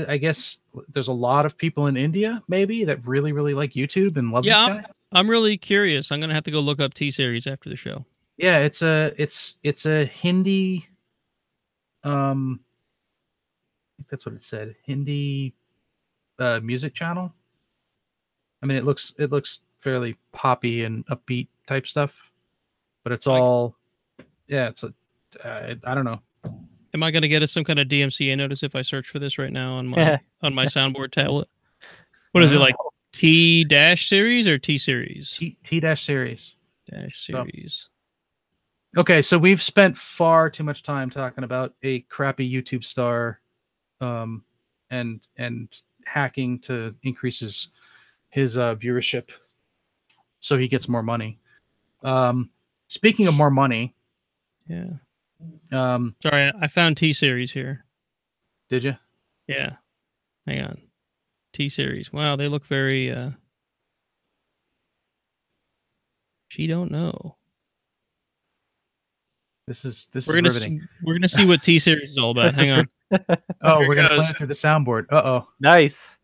I guess there's a lot of people in India maybe that really like YouTube and love this guy. I'm really curious. I'm gonna have to go look up T-Series after the show. Yeah, it's a Hindi. I think that's what it said. Hindi music channel. I mean, it looks fairly poppy and upbeat type stuff, but it's all, it's I don't know. Am I going to get some kind of DMCA notice if I search for this right now on my soundboard tablet? What is it, like T-Series or T-Series? T-Series. Series. Okay, so we've spent far too much time talking about a crappy YouTube star and hacking to increase his viewership so he gets more money. Speaking of more money. Yeah. Sorry, I found T-Series here. Did you? Yeah. Hang on. T-Series. Wow, they look very she don't know. This is riveting. We're gonna see what T-Series is all about. Hang on. Oh, we're gonna play it through the soundboard. Uh-oh. Nice.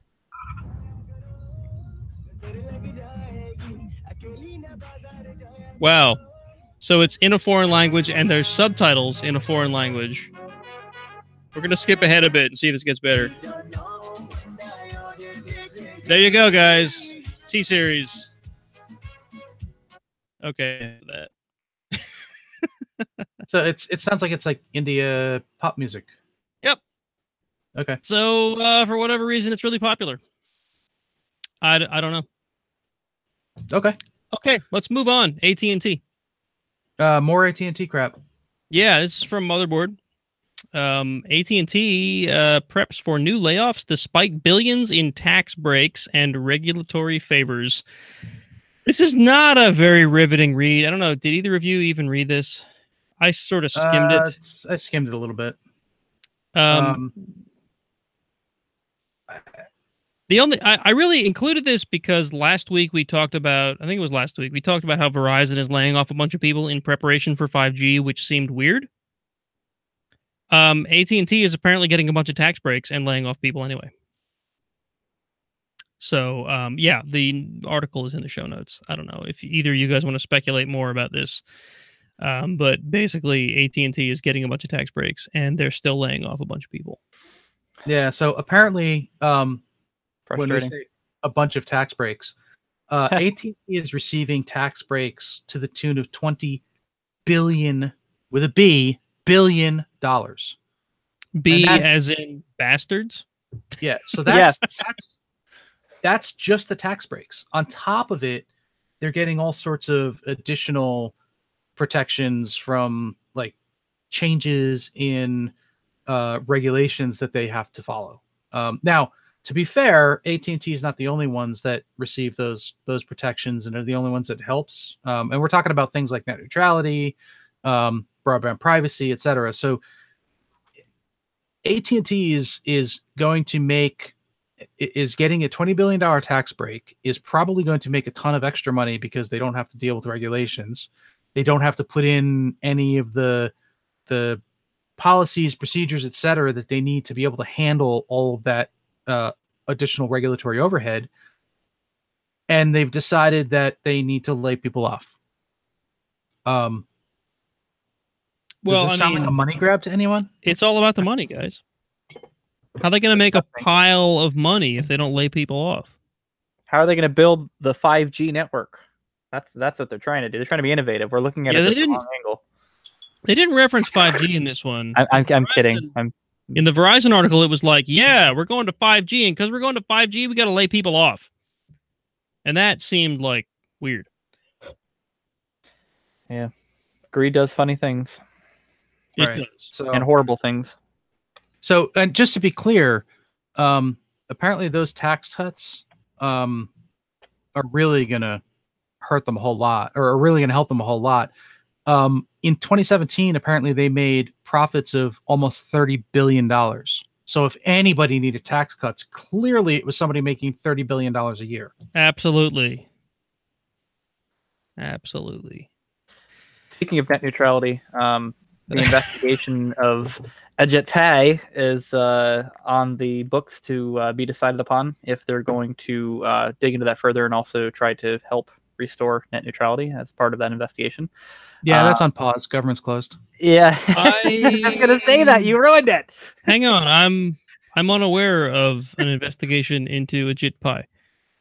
Wow. So it's in a foreign language and there's subtitles in a foreign language. We're going to skip ahead a bit and see if this gets better. There you go, guys. T-Series. Okay. That. So it sounds like it's like India pop music. Yep. Okay. So for whatever reason, it's really popular. I don't know. Okay, let's move on. AT&T. More AT&T crap. Yeah, this is from Motherboard. AT&T preps for new layoffs despite billions in tax breaks and regulatory favors. This is not a very riveting read. I don't know. Did either of you even read this? I sort of skimmed it. I skimmed it a little bit. I really included this because last week we talked about, I think it was last week, we talked about how Verizon is laying off a bunch of people in preparation for 5G, which seemed weird. AT&T is apparently getting a bunch of tax breaks and laying off people anyway. So, yeah, the article is in the show notes. I don't know if either of you guys want to speculate more about this. But basically, AT&T is getting a bunch of tax breaks, and they're still laying off a bunch of people. Yeah. So apparently, when we Frustrating. say a bunch of tax breaks, AT&T is receiving tax breaks to the tune of $20 billion with a B billion dollars. B as in bastards. Yeah. So Yes. that's just the tax breaks. On top of it, they're getting all sorts of additional protections from like changes in regulations that they have to follow. Now, to be fair, AT&T is not the only ones that receive those protections and are the only ones that helps. And we're talking about things like net neutrality, broadband privacy, etc. So AT&T is going to is getting a $20 billion tax break, is probably going to make a ton of extra money because they don't have to deal with regulations. They don't have to put in any of the policies, procedures, etc., that they need to be able to handle all of that additional regulatory overhead. And they've decided that they need to lay people off. Does this sound like a money grab to anyone? It's all about the money, guys. How are they going to make a pile of money if they don't lay people off? How are they going to build the 5G network? That's what they're trying to do. They're trying to be innovative. We're looking at it from the wrong angle. They didn't reference 5G in this one. I'm kidding. In the Verizon article, it was like, yeah, we're going to 5G, and because we're going to 5G, we got to lay people off. And that seemed like weird. Yeah. Greed does funny things. Right. And horrible things. So, and just to be clear, apparently those tax cuts are really going to hurt them a whole lot, or are really going to help them a whole lot. In 2017, apparently they made profits of almost $30 billion. So if anybody needed tax cuts, clearly it was somebody making $30 billion a year. Absolutely. Absolutely. Speaking of net neutrality, the investigation of Pewdiepie is on the books to be decided upon if they're going to dig into that further and also try to help restore net neutrality as part of that investigation. Yeah, that's on pause. Government's closed. Yeah, I was going to say that. You ruined it. Hang on. I'm unaware of an investigation into Pewdiepie.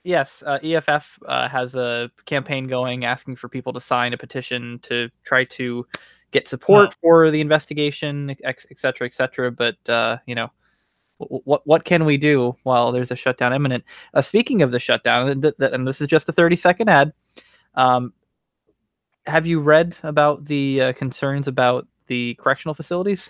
Yes, EFF has a campaign going asking for people to sign a petition to try to get support for the investigation, et cetera, et cetera. But, you know, what can we do while there's a shutdown imminent? Speaking of the shutdown, and this is just a 30-second ad, have you read about the concerns about the correctional facilities?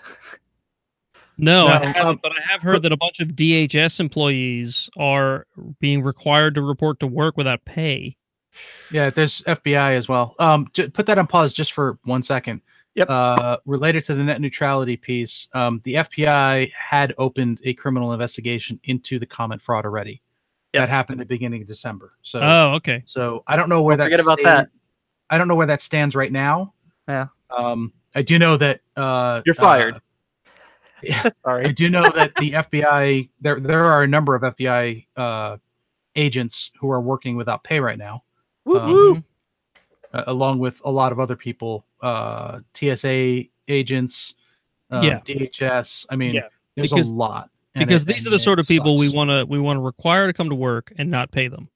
No, I haven't, but I have heard that a bunch of DHS employees are being required to report to work without pay. Yeah, there's FBI as well. Put that on pause just for 1 second. Yep. Related to the net neutrality piece, the FBI had opened a criminal investigation into the Cometh fraud already. Yes. That happened at the beginning of December. So, okay. So I don't know where forget about that. I don't know where that stands right now. Yeah. I do know that you're fired. Yeah, sorry. I do know that the FBI, there are a number of FBI agents who are working without pay right now, along with a lot of other people, TSA agents, DHS. I mean, there's a lot. Because these are the sort of people we want to require to come to work and not pay them.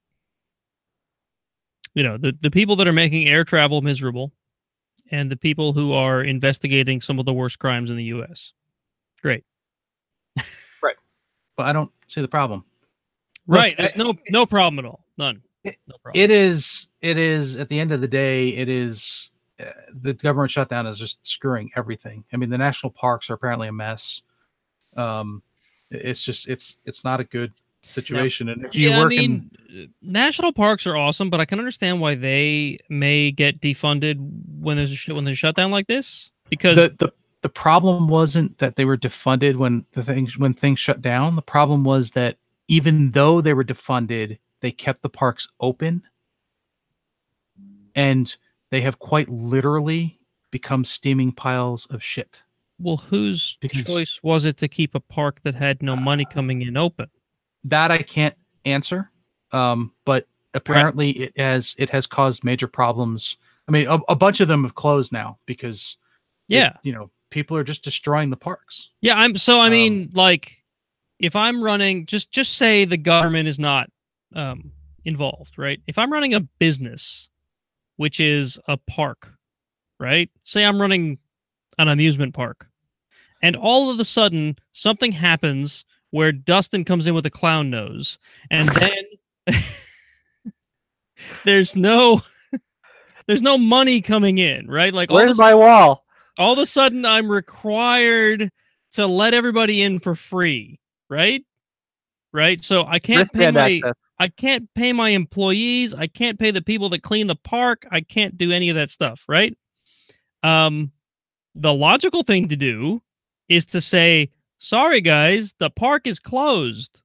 You know, the people that are making air travel miserable, and the people who are investigating some of the worst crimes in the U.S. Great. Right. But I don't see the problem. Right. Look, there's no problem at all. None. No problem. It is at the end of the day, it is the government shutdown is just screwing everything. I mean, the national parks are apparently a mess. It's just it's not a good situation. No. And if you work national parks are awesome, but I can understand why they may get defunded when there's a shutdown like this, because the problem wasn't that they were defunded when things shut down. The problem was that even though they were defunded, they kept the parks open, and they have quite literally become steaming piles of shit. Well, whose choice was it to keep a park that had no money coming in open? That I can't answer. But apparently it has caused major problems. I mean, a bunch of them have closed now because, yeah, people are just destroying the parks. Yeah, I mean, like, if I'm running, just say the government is not involved, right? If I'm running a business, which is a park, right? Say I'm running an amusement park, and all of a sudden something happens where Dustin comes in with a clown nose, and then there's no money coming in, right? Like, where's my wall? All of a sudden, I'm required to let everybody in for free, right? Right. So I can't pay my employees. I can't pay the people that clean the park. I can't do any of that stuff, right? The logical thing to do is to say, sorry guys, the park is closed.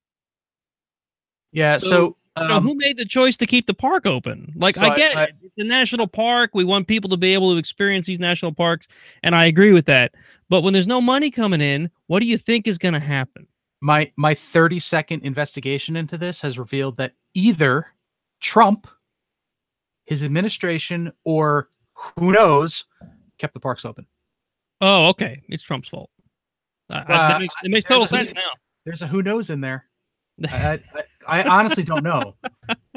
Yeah, so who made the choice to keep the park open? Like, I get it. It's a national park. We want people to be able to experience these national parks, and I agree with that. But when there's no money coming in, what do you think is going to happen? My 30-second investigation into this has revealed that either Trump, his administration, or who knows, kept the parks open. Oh, okay. It's Trump's fault. It makes total sense now. There's a who knows in there. I honestly don't know.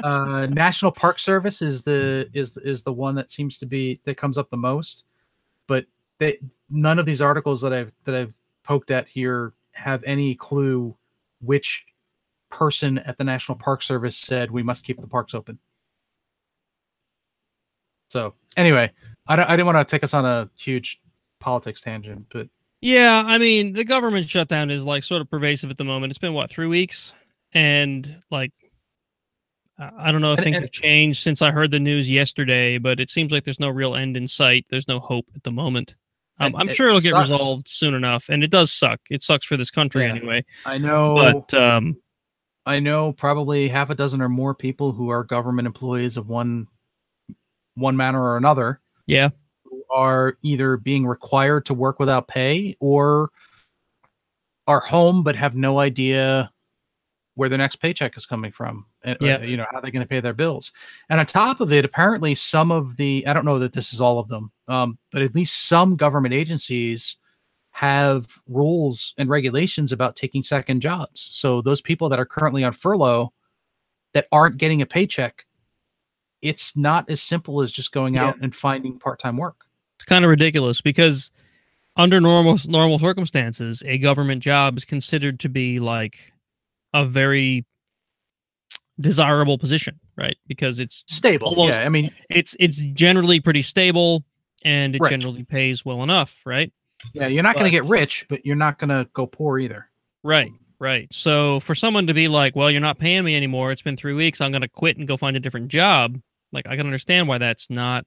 National Park Service is the one that seems to be that comes up the most, but none of these articles that I've poked at here have any clue which person at the National Park Service said we must keep the parks open. So anyway, I didn't want to take us on a huge politics tangent, but yeah, I mean, the government shutdown is like sort of pervasive at the moment. It's been what, 3 weeks? And like, I don't know if things have changed since I heard the news yesterday, but it seems like there's no real end in sight. There's no hope at the moment. I'm sure it'll get resolved soon enough, and it does suck. It sucks for this country anyway. I know, but I know probably half a dozen or more people who are government employees of one manner or another. Yeah, who are either being required to work without pay or are home but have no idea where their next paycheck is coming from, and how they're going to pay their bills. And on top of it, apparently some of the, I don't know that this is all of them, but at least some government agencies have rules and regulations about taking second jobs. So those people that are currently on furlough that aren't getting a paycheck, it's not as simple as just going out and finding part-time work. It's kind of ridiculous because under normal circumstances, a government job is considered to be like a very desirable position, right? Because it's stable. I mean, it's generally pretty stable, and it generally pays well enough, right? Yeah, you're not going to get rich, but you're not going to go poor either. Right. So for someone to be like, well, you're not paying me anymore, it's been 3 weeks, I'm going to quit and go find a different job. Like, I can understand why that's not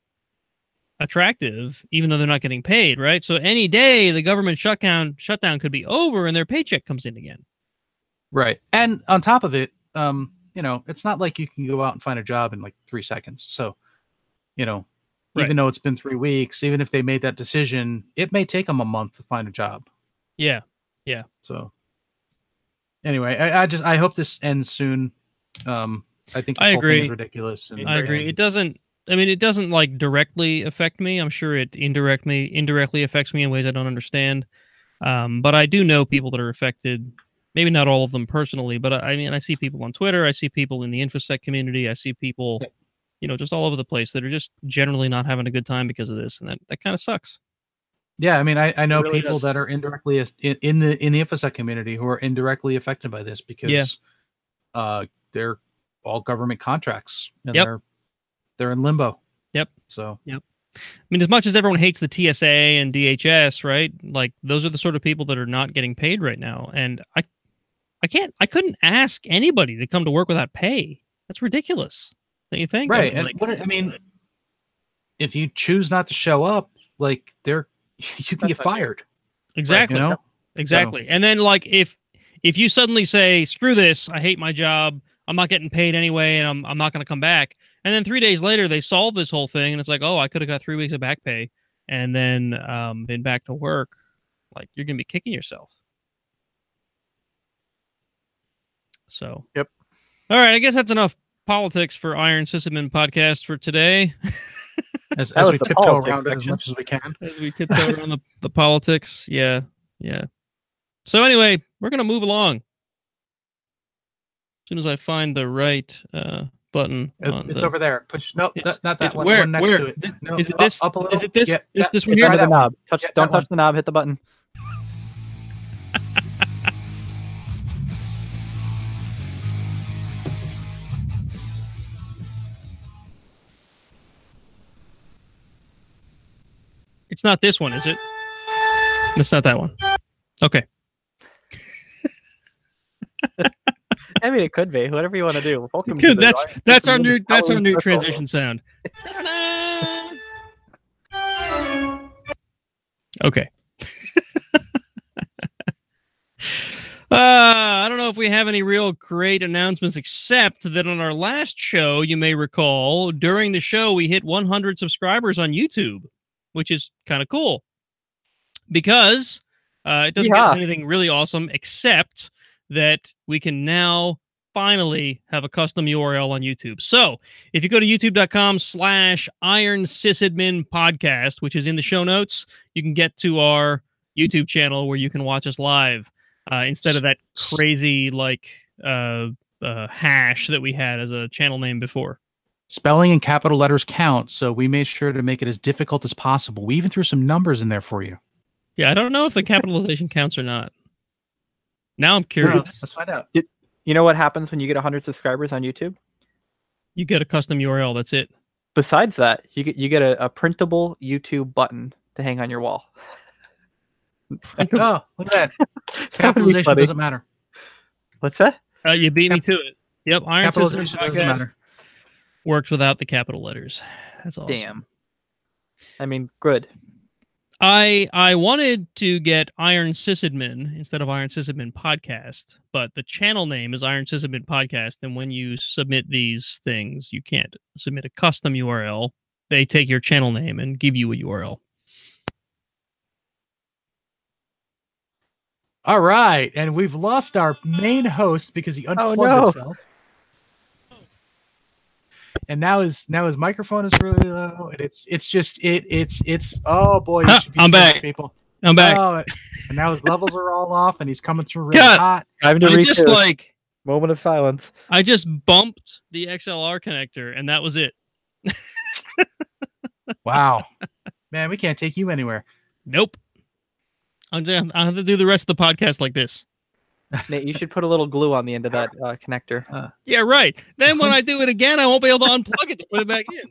attractive, even though they're not getting paid, right? So any day the government shutdown could be over and their paycheck comes in again. Right. And on top of it, it's not like you can go out and find a job in like 3 seconds. So, even though it's been 3 weeks, even if they made that decision, it may take them a month to find a job. Yeah. So anyway, I hope this ends soon. I think this whole thing is ridiculous. And I agree. It doesn't like directly affect me. I'm sure it indirectly affects me in ways I don't understand. But I do know people that are affected. Maybe not all of them personally, but I mean, I see people on Twitter. I see people in the InfoSec community. I see people, just all over the place that are just generally not having a good time because of this, and that kind of sucks. Yeah, I mean, I know really people that are indirectly in the InfoSec community who are indirectly affected by this because they're all government contracts and they're in limbo. Yep. So I mean, as much as everyone hates the TSA and DHS, right? Like, those are the sort of people that are not getting paid right now, and I couldn't ask anybody to come to work without pay. That's ridiculous. Don't you think? Right. If you choose not to show up, like you can get fired. Exactly. Right, Exactly. So, and then like if you suddenly say, screw this, I hate my job, I'm not getting paid anyway, and I'm not going to come back. And then 3 days later they solve this whole thing and it's like, oh, I could have got 3 weeks of back pay and then been back to work. Like, you're going to be kicking yourself. So, yep. All right, I guess that's enough politics for Iron Sysadmin podcast for today. As we tiptoe around it as much as we can. As we tiptoe around the politics. Yeah. So anyway, we're going to move along. As soon as I find the right button. It's over there. Push. No, not that one. Where? One next to it. No, is it this? Up a little. Is it this? Yeah, this one here? Under the knob. Don't touch the knob. Hit the button. It's not this one, is it? It's not that one. Okay. I mean, it could be whatever you want to do. Welcome Dude, to that's our new transition sound. Okay. I don't know if we have any real great announcements, except that on our last show, you may recall, during the show, we hit 100 subscribers on YouTube, which is kind of cool because it doesn't get anything really awesome, except that we can now finally have a custom URL on YouTube. So if you go to youtube.com/Iron Sysadmin podcast, which is in the show notes, you can get to our YouTube channel where you can watch us live instead of that crazy hash that we had as a channel name before. Spelling and capital letters count, so we made sure to make it as difficult as possible. We even threw some numbers in there for you. Yeah, I don't know if the capitalization counts or not. Now I'm curious. Let's find out. You know what happens when you get 100 subscribers on YouTube? You get a custom URL. That's it. Besides that, you get a printable YouTube button to hang on your wall. Oh, look at that. Capitalization doesn't matter. What's that? You beat me to it. Yep, Iron Capitalization doesn't matter. Works without the capital letters. That's awesome. Damn. I mean, good. I wanted to get Iron Sysadmin instead of Iron Sysadmin Podcast, but the channel name is Iron Sysadmin Podcast, and when you submit these things, you can't submit a custom URL. They take your channel name and give you a URL. All right, and we've lost our main host because he unplugged himself. And now his microphone is really low, and it's oh boy, I'm back, people. I'm back. Oh, and now his levels are all off, and he's coming through really hot. Moment of silence. I just bumped the XLR connector, and that was it. Wow, man, we can't take you anywhere. Nope. I'll have to do the rest of the podcast like this. Nate, you should put a little glue on the end of that connector. Yeah, right. Then when I do it again, I won't be able to unplug it to put it back in.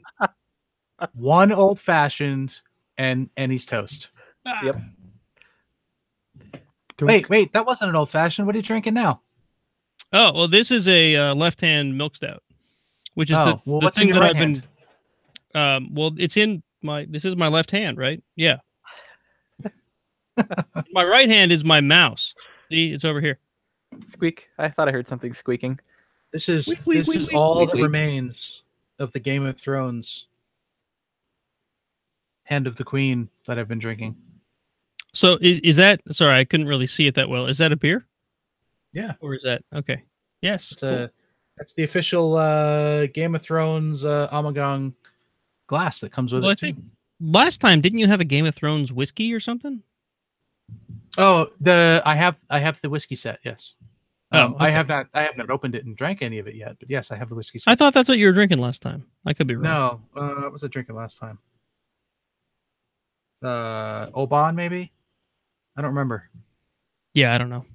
One old-fashioned, and he's toast. Yep. Wait, that wasn't an old-fashioned. What are you drinking now? Oh, well, this is a left-hand milk stout, which is the thing that I've been... well, it's in my... This is my left hand, right? Yeah. My right hand is my mouse. See, it's over here. Squeak. I thought I heard something squeaking. This is all that remains of the Game of Thrones Hand of the Queen that I've been drinking. So is that... Sorry, I couldn't really see it that well. Is that a beer? Yeah. Or is that... Okay. Yes. Cool. That's the official Game of Thrones Amagang glass that comes with it, too. Last time, didn't you have a Game of Thrones whiskey or something? Oh, I have the whiskey set. Yes. Okay. I have not opened it and drank any of it yet, but yes, I have the whiskey set. I thought that's what you were drinking last time. I could be wrong. No, what was I drinking last time? Oban, maybe? I don't remember. Yeah, I don't know.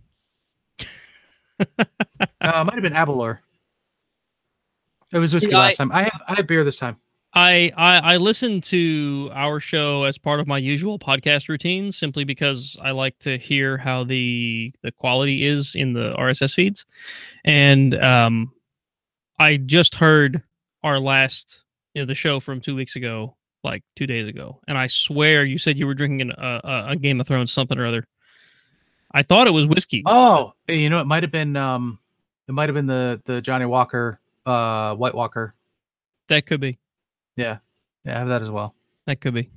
It might have been Abalor. It was whiskey last time. I have beer this time. I listen to our show as part of my usual podcast routine simply because I like to hear how the quality is in the RSS feeds. And I just heard our last, the show from 2 weeks ago, like 2 days ago. And I swear you said you were drinking a Game of Thrones something or other. I thought it was whiskey. Oh, it might have been the Johnny Walker White Walker. That could be. Yeah, I have that as well. That could be.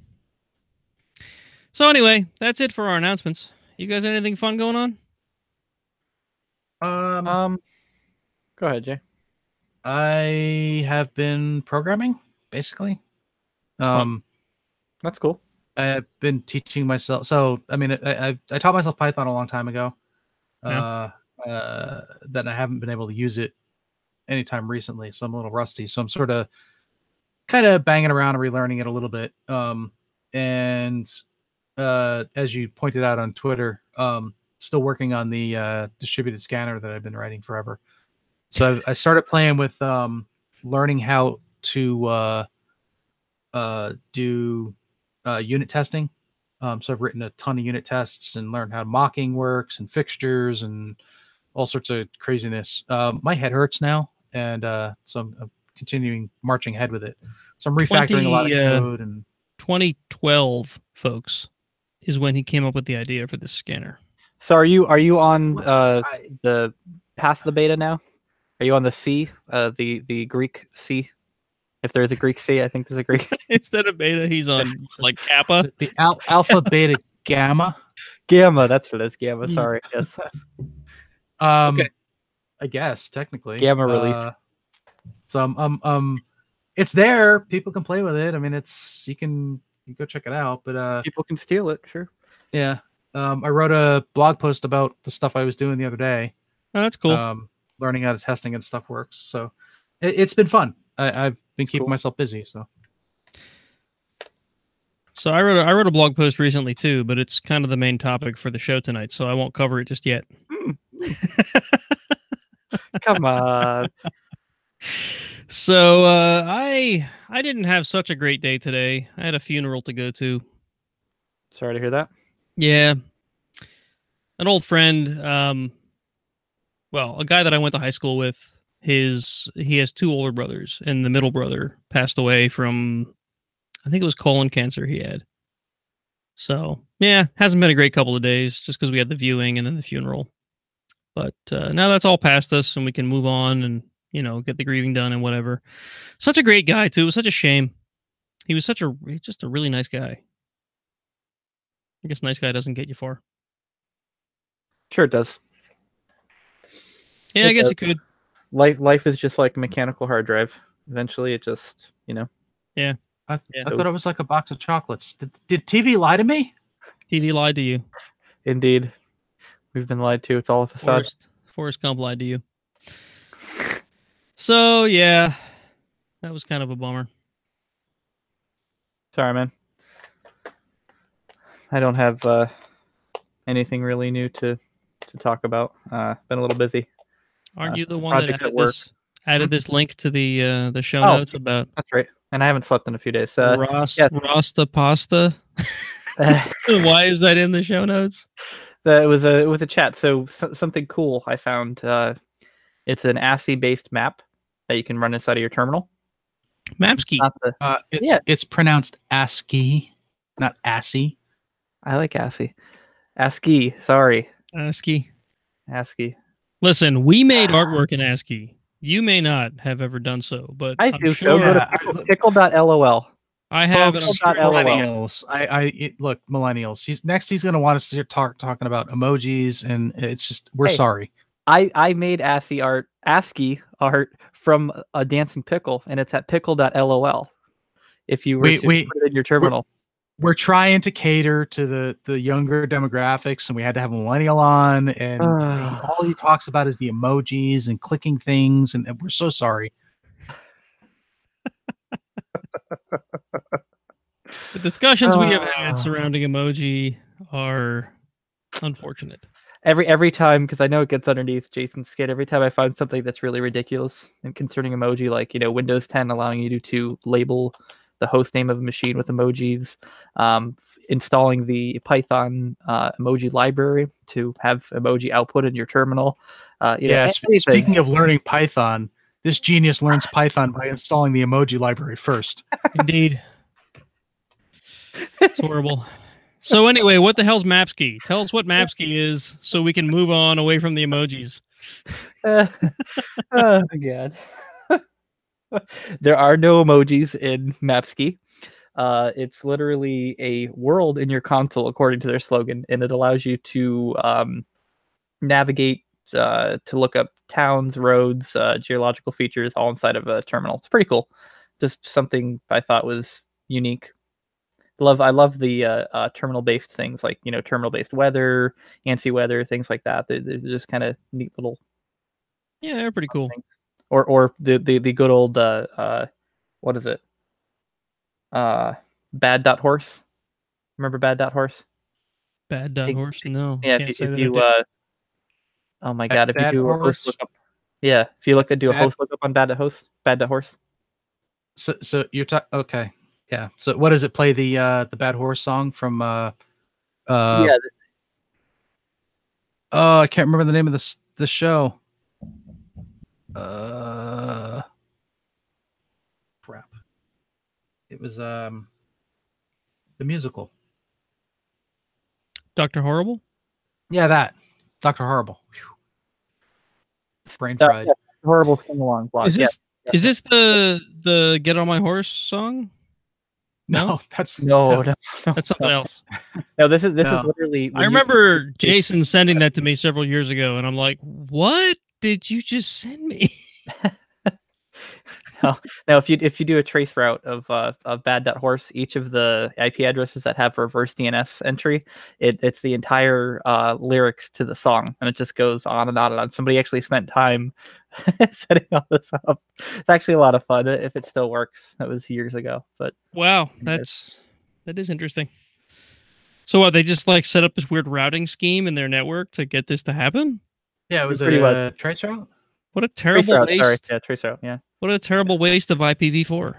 So anyway, that's it for our announcements. You guys have anything fun going on? Go ahead, Jay. I have been programming, basically. That's cool. I've been teaching myself. So, I mean, I taught myself Python a long time ago. That I haven't been able to use it anytime recently. So I'm a little rusty. So I'm sort of kind of banging around and relearning it a little bit. And as you pointed out on Twitter, still working on the distributed scanner that I've been writing forever. So I started playing with learning how to do unit testing. So I've written a ton of unit tests and learned how mocking works and fixtures and all sorts of craziness. My head hurts now, and so I'm continuing marching ahead with it. So I'm refactoring a lot of code. And 2012, folks, is when he came up with the idea for this scanner. So are you on the past the beta now? Are you on the C, the Greek C? If there's a Greek C, I think there's a Greek C. Instead of beta, he's on like Kappa. The alpha, beta, gamma. Gamma, that's what it is. Gamma, sorry. Yes. Okay. I guess technically. Gamma release. So it's there. People can play with it. I mean, you can go check it out. But people can steal it, sure. Yeah. I wrote a blog post about the stuff I was doing the other day. Oh, that's cool. Learning how the testing and stuff works. So it's been fun. I've been keeping myself busy. So I wrote a blog post recently too, but it's kind of the main topic for the show tonight, so I won't cover it just yet. Come on. So I didn't have such a great day today. I had a funeral to go to. Sorry to hear that. Yeah. An old friend, well, a guy that I went to high school with, he has two older brothers, and the middle brother passed away from, I think it was colon cancer he had. So, yeah, hasn't been a great couple of days just because we had the viewing and then the funeral. But now that's all past us, and we can move on and, get the grieving done and whatever. Such a great guy, too. It was such a shame. He was just a really nice guy. I guess nice guy doesn't get you far. Sure it does. Yeah, I guess it could. Life is just like a mechanical hard drive. Eventually, it just, Yeah. I thought it was like a box of chocolates. Did TV lie to me? TV lied to you. Indeed. We've been lied to. It's all a facade. Forrest Gump lied to you. So, yeah. That was kind of a bummer. Sorry, man. I don't have anything really new to talk about. Been a little busy. Aren't you the one that added this link to the show notes about? That's right. And I haven't slept in a few days. Rasta pasta. Why is that in the show notes? It was a chat. So something cool I found. It's an ASCII based map that you can run inside of your terminal. Mapski. It's pronounced ASCII, not ASCII. I like ASCII. ASCII. Sorry. ASCII. Listen, we made artwork in ASCII. You may not have ever done so, but I'm do. Sure. So go to pickle.lol. I have it. Millennials. Look, millennials. He's going to want us to start talking about emojis, and it's just we're sorry. I made ASCII art from a dancing pickle, and it's at pickle.lol. If you were to put it in your terminal. We're trying to cater to the younger demographics, and we had to have a millennial on, and all he talks about is the emojis and clicking things, and we're so sorry. The discussions we have had surrounding emoji are unfortunate. Every time, because I know it gets underneath Jason's skin, every time I find something that's really ridiculous and concerning emoji, like Windows 10 allowing you to label the host name of a machine with emojis, installing the Python emoji library to have emoji output in your terminal. Speaking of learning Python, this genius learns Python by installing the emoji library first. Indeed. It's horrible. So anyway, what the hell's Mapski? Tell us what Mapski is so we can move on away from the emojis. Oh, God. There are no emojis in Mapski. It's literally a world in your console, according to their slogan, and it allows you to navigate, to look up towns, roads, geological features, all inside of a terminal. It's pretty cool. Just something I thought was unique. I love the terminal-based things like terminal-based weather, ANSI weather, things like that. They're just kind of neat little. Yeah, they're pretty cool. Things. Or the good old what is it? Bad.horse. Remember Bad.horse? Bad.horse? No. Yeah, if you oh my god, if you do a host lookup. Yeah, if you do a host lookup on Bad.horse. So you're okay. Yeah. So what does it play the Bad Horse song from yeah. Oh, I can't remember the name of the show. Crap. It was the musical. Dr. Horrible? Yeah, that. Dr. Horrible. Whew. Brain fried. Yeah, Horrible sing along blog. Is this the Get on My Horse song? No, that's that's something else. No, this is literally. I remember Jason sending that to me several years ago, and I'm like, "What did you just send me?" No. If you do a trace route of bad.horse, each of the IP addresses that have reverse DNS entry, it's the entire lyrics to the song, and it just goes on and on and on. Somebody actually spent time setting all this up. It's actually a lot of fun if it still works. That was years ago, but wow, that is interesting. So what, they just like set up this weird routing scheme in their network to get this to happen? Yeah, it was a trace route. What a terrible waste! Sorry. Yeah, trace route. Yeah. What a terrible waste of IPv4.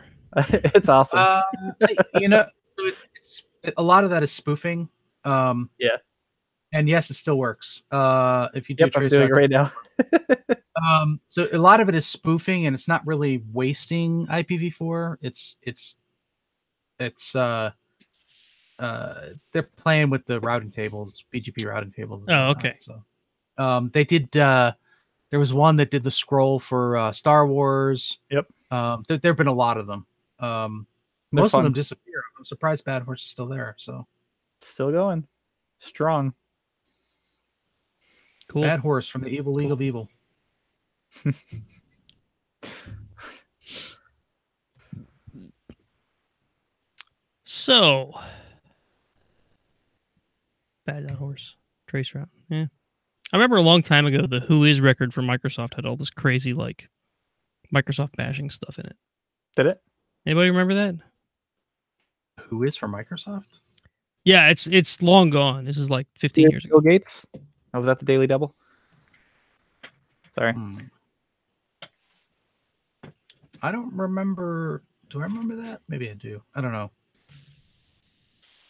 It's awesome. It's a lot of that is spoofing. Yeah. And yes, it still works. If you do trace routes, right now. So a lot of it is spoofing, and it's not really wasting IPv4. They're playing with the routing tables, BGP routing tables. Oh, okay. So, they did. There was one that did the scroll for Star Wars. Yep. There've been a lot of them. Most of them disappear. I'm surprised Bad Horse is still there. So still going strong. Cool. Bad Horse from the Evil League of Evil. So Bad.horse trace route. Yeah. I remember a long time ago, the Who Is record for Microsoft had all this crazy, like, Microsoft bashing stuff in it. Did it? Anybody remember that? Who Is for Microsoft? Yeah, it's long gone. This is like 15 years ago. Bill Gates? Oh, was that the Daily Double? Sorry. I don't remember. Do I remember that? Maybe I do. I don't know.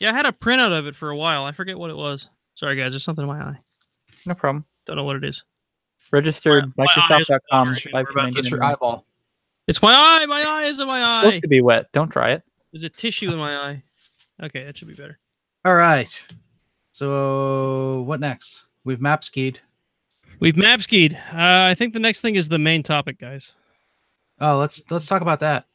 Yeah, I had a printout of it for a while. I forget what it was. Sorry, guys. There's something in my eye. No problem. Don't know what it is. Registered Microsoft.com. It's your eyeball. It's my eye. My eye is in my eye. It's supposed to be wet. Don't try it. There's a tissue in my eye. Okay, that should be better. All right. So what next? We've map skied. I think the next thing is the main topic, guys. Oh, let's talk about that.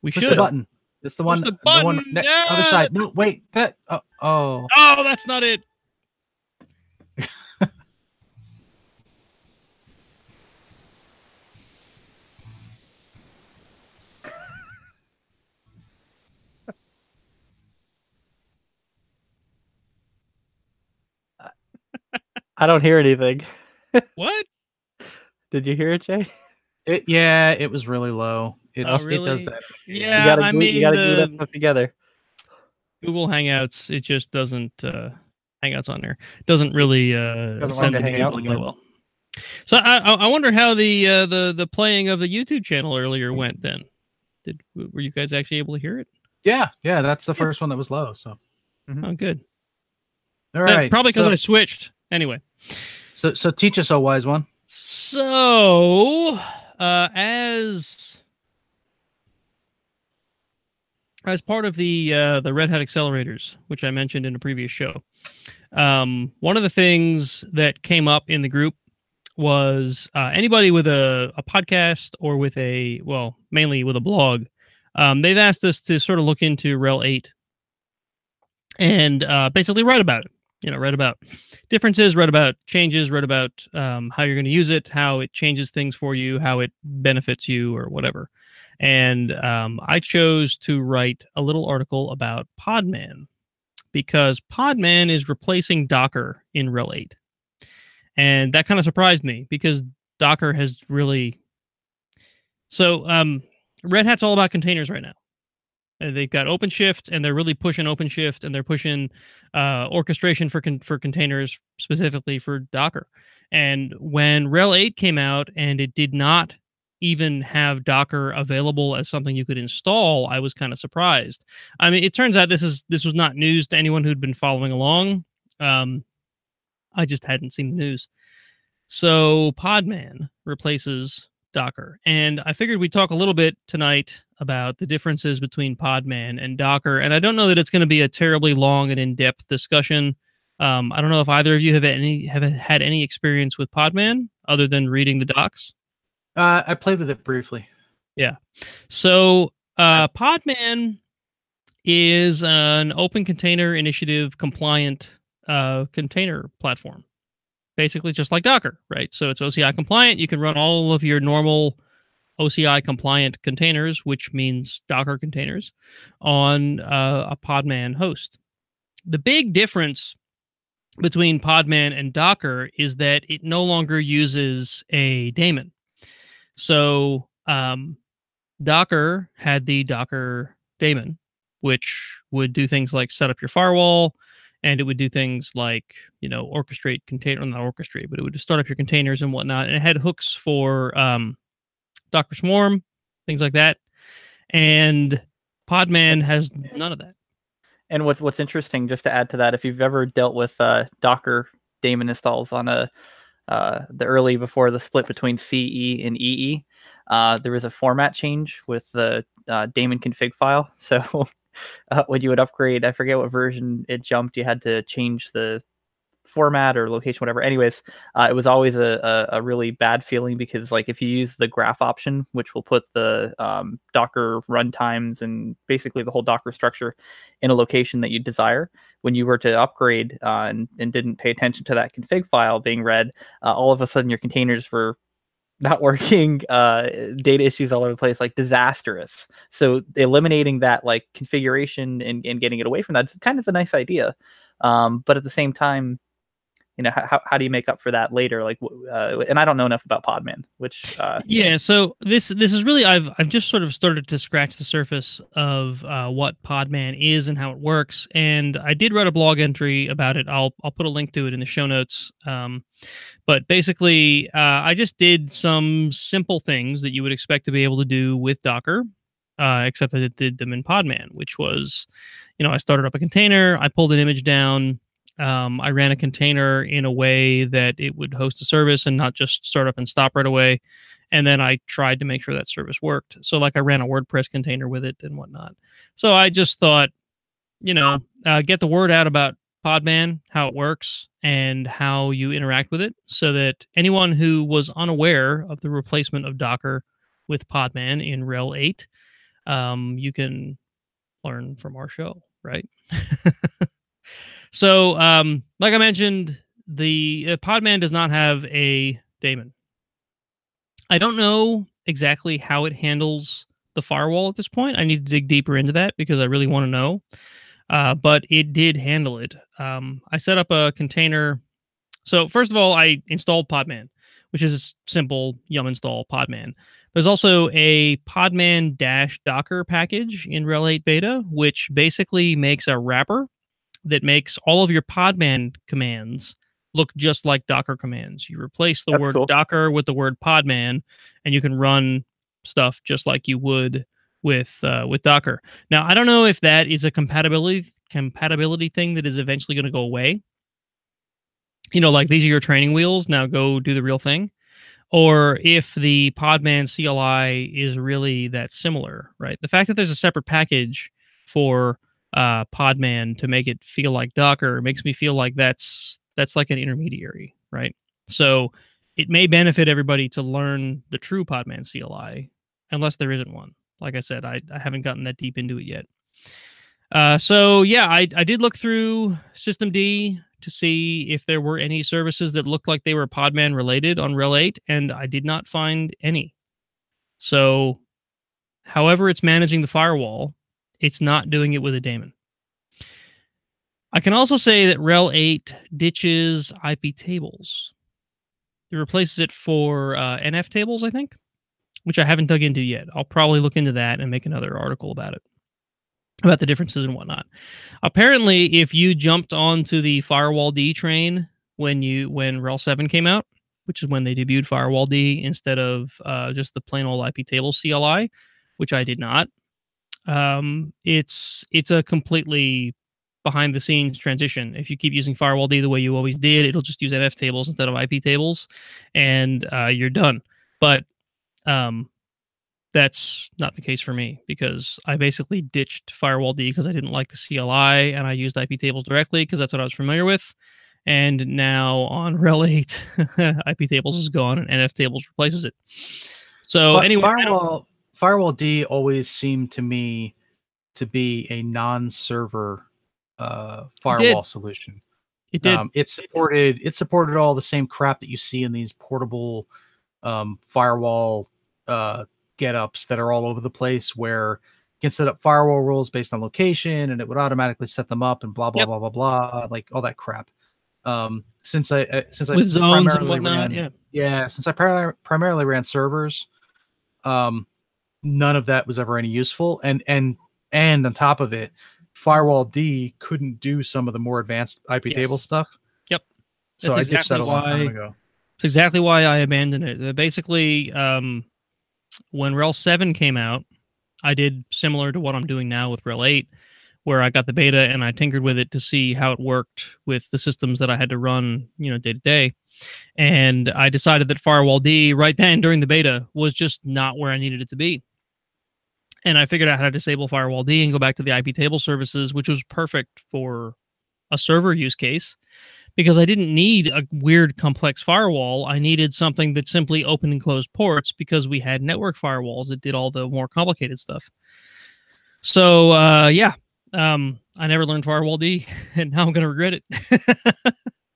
We Push should. the button. It's the one. The one other side. No, wait. That. Oh. Oh, that's not it. I don't hear anything. What? Did you hear it, Jay? It was really low. Really? It does that. Yeah, you gotta glue that stuff together. Google Hangouts, it just doesn't Hangouts on there doesn't really send the video really well. So I wonder how the playing of the YouTube channel earlier went. Then, were you guys actually able to hear it? Yeah, that's the first one that was low. So, oh, good. All right, probably because I switched. Anyway, so teach us, oh wise one. So, as part of the Red Hat accelerators, which I mentioned in a previous show, one of the things that came up in the group was anybody with a podcast or with mainly with a blog, they've asked us to sort of look into RHEL 8 and basically write about it. Write about differences, write about changes, write about how you're going to use it, how it changes things for you, how it benefits you, or whatever. And I chose to write a little article about Podman because Podman is replacing Docker in Rel 8. And that kind of surprised me because Docker has really... So Red Hat's all about containers right now. And they've got OpenShift, and they're really pushing OpenShift, and they're pushing orchestration for containers, specifically for Docker. And when Rel 8 came out and it did not even have Docker available as something you could install, I was kind of surprised. I mean, it turns out this was not news to anyone who'd been following along. I just hadn't seen the news. So Podman replaces Docker. And I figured we'd talk a little bit tonight about the differences between Podman and Docker. And I don't know that it's going to be a terribly long and in-depth discussion. I don't know if either of you have had any experience with Podman other than reading the docs. I played with it briefly. Yeah. So Podman is an Open Container Initiative compliant container platform. Basically just like Docker, right? So it's OCI compliant. You can run all of your normal OCI compliant containers, which means Docker containers, on a Podman host. The big difference between Podman and Docker is that it no longer uses a daemon. So Docker had the Docker daemon, which would do things like set up your firewall, and it would do things like, orchestrate container, not orchestrate, but it would just start up your containers and whatnot. And it had hooks for Docker Swarm, things like that. And Podman has none of that. And what's interesting, just to add to that, if you've ever dealt with Docker daemon installs on the early before the split between CE and EE, there was a format change with the daemon config file. So when you would upgrade, I forget what version it jumped, you had to change the format or location, whatever. Anyways, it was always a really bad feeling because, like, if you use the graph option, which will put the Docker runtimes and basically the whole Docker structure in a location that you desire, when you were to upgrade and didn't pay attention to that config file being read, all of a sudden your containers were not working, data issues all over the place, like disastrous. So eliminating that like configuration and getting it away from that's kind of a nice idea. But at the same time, how do you make up for that later? Like, and I don't know enough about Podman, which yeah. So this is really I've just sort of started to scratch the surface of what Podman is and how it works. And I did write a blog entry about it. I'll put a link to it in the show notes. But basically, I just did some simple things that you would expect to be able to do with Docker, except that it did them in Podman, which was, I started up a container, I pulled an image down. I ran a container in a way that it would host a service and not just start up and stop right away. And then I tried to make sure that service worked. So like I ran a WordPress container with it and whatnot. So I just thought, get the word out about Podman, how it works, and how you interact with it so that anyone who was unaware of the replacement of Docker with Podman in Rel 8, you can learn from our show, right? So, like I mentioned, the Podman does not have a daemon. I don't know exactly how it handles the firewall at this point. I need to dig deeper into that because I really want to know. But it did handle it. I set up a container. So first of all, I installed Podman, which is a simple yum install Podman. There's also a Podman-Docker package in Rel 8 beta, which basically makes a wrapper that makes all of your Podman commands look just like Docker commands. You replace the word Docker with the word Podman, and you can run stuff just like you would with Docker. Now, I don't know if that is a compatibility thing that is eventually going to go away. Like these are your training wheels. Now go do the real thing. Or if the Podman CLI is really that similar, right? The fact that there's a separate package for Podman to make it feel like Docker makes me feel like that's like an intermediary, right? So it may benefit everybody to learn the true Podman CLI, unless there isn't one. Like I said, I haven't gotten that deep into it yet. So yeah, I did look through systemd to see if there were any services that looked like they were Podman related on Rel 8, and I did not find any. So However, it's managing the firewall. It's not doing it with a daemon. I can also say that RHEL 8 ditches IP tables. It replaces it for NF tables, I think, which I haven't dug into yet. I'll probably look into that and make another article about it, about the differences and whatnot. Apparently, if you jumped onto the Firewall D train when RHEL 7 came out, which is when they debuted Firewall D instead of just the plain old IP table CLI, which I did not, it's a completely behind the scenes transition. If you keep using Firewall D the way you always did, it'll just use NF tables instead of IP tables, and you're done. But that's not the case for me, because I basically ditched Firewall D because I didn't like the CLI, and I used IP tables directly because that's what I was familiar with. And now on RHEL 8, IP tables is gone and NF tables replaces it. So but anyway, Firewall D always seemed to me to be a non-server firewall solution. It did. It supported all the same crap that you see in these portable firewall get-ups that are all over the place, where you can set up firewall rules based on location and it would automatically set them up and blah blah blah blah blah, like all that crap. Since I with zones and whatnot, since I primarily ran servers, none of that was ever any useful, and on top of it, Firewall D couldn't do some of the more advanced IP table stuff. Yep. So I ditched that a long time ago. That's exactly why I abandoned it. Basically, when RHEL 7 came out, I did similar to what I'm doing now with RHEL 8, where I got the beta and I tinkered with it to see how it worked with the systems that I had to run, day to day. And I decided that Firewall D right then during the beta was just not where I needed it to be. And I figured out how to disable Firewall D and go back to the IP table services, which was perfect for a server use case, because I didn't need a weird complex firewall. I needed something that simply opened and closed ports, because we had network firewalls that did all the more complicated stuff. So, I never learned Firewall D, and now I'm going to regret it.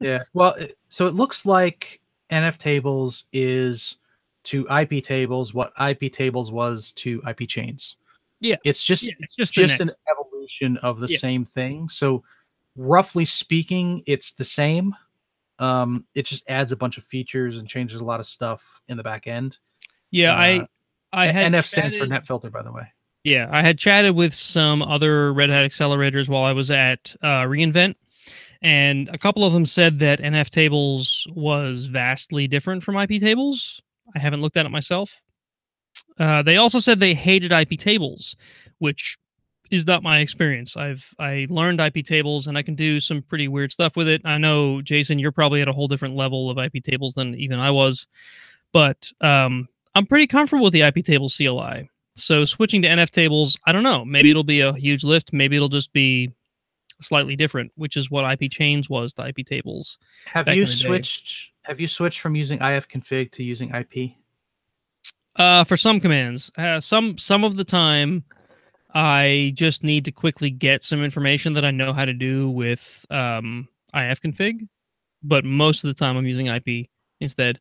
Yeah. Well, so it looks like NF tables is to IP tables what IP tables was to IP chains. Yeah. It's just an evolution of the same thing. So roughly speaking, it's the same. It just adds a bunch of features and changes a lot of stuff in the back end. Yeah, I had NF stands for net filter, by the way. Yeah, I had chatted with some other Red Hat accelerators while I was at reInvent, and a couple of them said that NF tables was vastly different from IP tables. I haven't looked at it myself. They also said they hated IP tables, which is not my experience. I learned IP tables and I can do some pretty weird stuff with it. I know, Jason, you're probably at a whole different level of IP tables than even I was, but I'm pretty comfortable with the IP table CLI. So switching to NF tables, I don't know. Maybe it'll be a huge lift. Maybe it'll just be slightly different, which is what IP chains was to IP tables. Have you switched from using ifconfig to using IP? For some commands, some of the time, I just need to quickly get some information that I know how to do with ifconfig, but most of the time I'm using IP instead.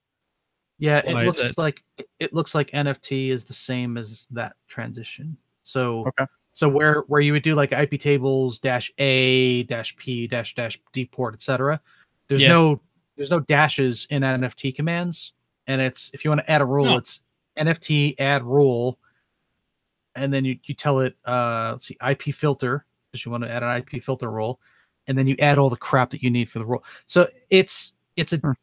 Yeah, it looks like NFT is the same as that transition. So so where you would do like IP tables -A -P -D port, etc. There's no dashes in NFT commands, and it's, if you want to add a rule, it's NFT add rule, and then you tell it let's see, IP filter, because you want to add an IP filter rule, and then you add all the crap that you need for the rule. So it's a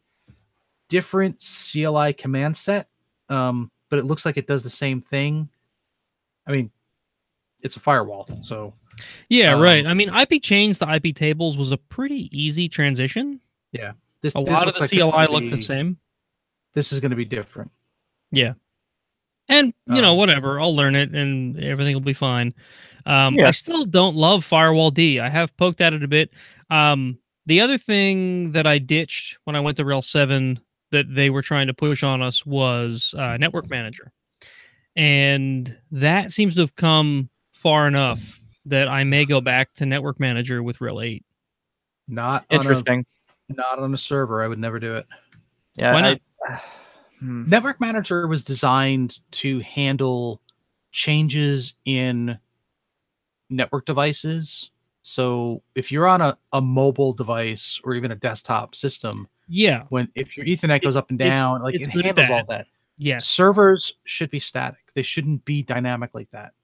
different CLI command set, but it looks like it does the same thing. I mean, it's a firewall, so right. I mean, IP chains to IP tables was a pretty easy transition. Yeah, a lot of the CLI looked the same. This is going to be different. Yeah, and whatever, I'll learn it and everything will be fine. I still don't love Firewall D. I have poked at it a bit. The other thing that I ditched when I went to RHEL 7 that they were trying to push on us was Network Manager. And that seems to have come far enough that I may go back to Network Manager with RHEL 8. Not on a server. I would never do it. Yeah, why not? Network Manager was designed to handle changes in network devices. So if you're on a mobile device or even a desktop system, if your Ethernet goes up and down, like it handles all that. Yes. Servers should be static. They shouldn't be dynamic like that.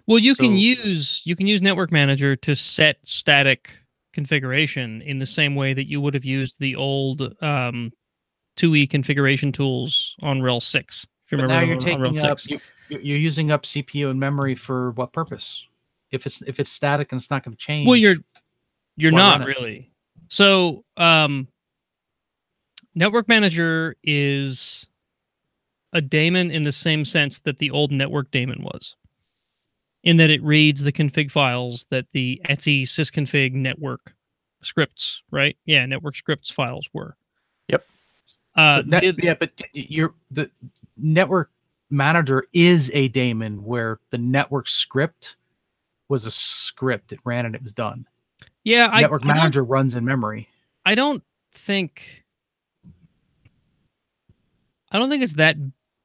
Well, you can use Network Manager to set static configuration in the same way that you would have used the old 2E configuration tools on RHEL 6. If you remember, now you're taking up you're using up CPU and memory for what purpose? If it's static and it's not going to change. Well, you're not really. So, Network Manager is a daemon in the same sense that the old network daemon was, in that it reads the config files that the etc sysconfig network scripts, right? Yeah, network scripts files were. Yep. But the network manager is a daemon where the network script was a script. It ran and it was done. Yeah, network manager runs in memory. I don't think it's that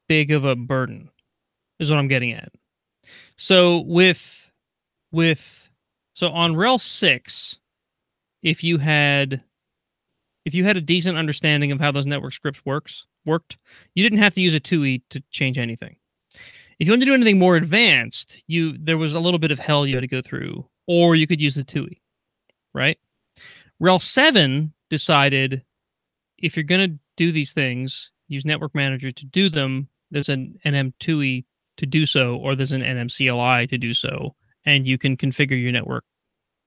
big of a burden, is what I'm getting at. So on RHEL 6, if you had a decent understanding of how those network scripts worked, you didn't have to use a 2E to change anything. If you wanted to do anything more advanced, there was a little bit of hell you had to go through, or you could use the 2E, right? RHEL 7 decided, if you're going to do these things, use Network Manager to do them. There's an NM2E to do so, or there's an NMCLI to do so, and you can configure your network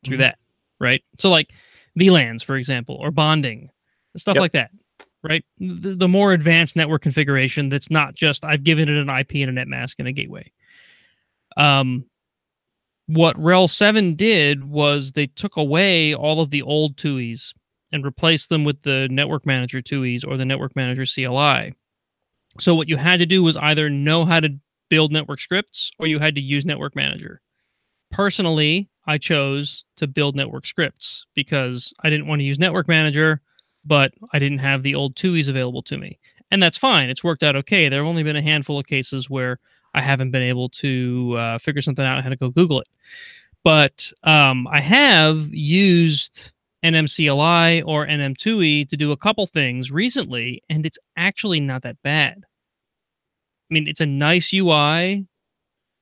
through that, right? So like VLANs, for example, or bonding, stuff like that, right? The more advanced network configuration that's not just I've given it an IP and a net mask and a gateway. What RHEL 7 did was they took away all of the old 2Es and replaced them with the Network Manager 2Es or the Network Manager CLI. So what you had to do was either know how to build network scripts or you had to use Network Manager. Personally, I chose to build network scripts because I didn't want to use Network Manager, but I didn't have the old 2Es available to me. And that's fine. It's worked out okay. There have only been a handful of cases where I haven't been able to figure something out. I had to go Google it. But I have used NMCLI or NM2E to do a couple things recently, and it's actually not that bad. I mean, it's a nice UI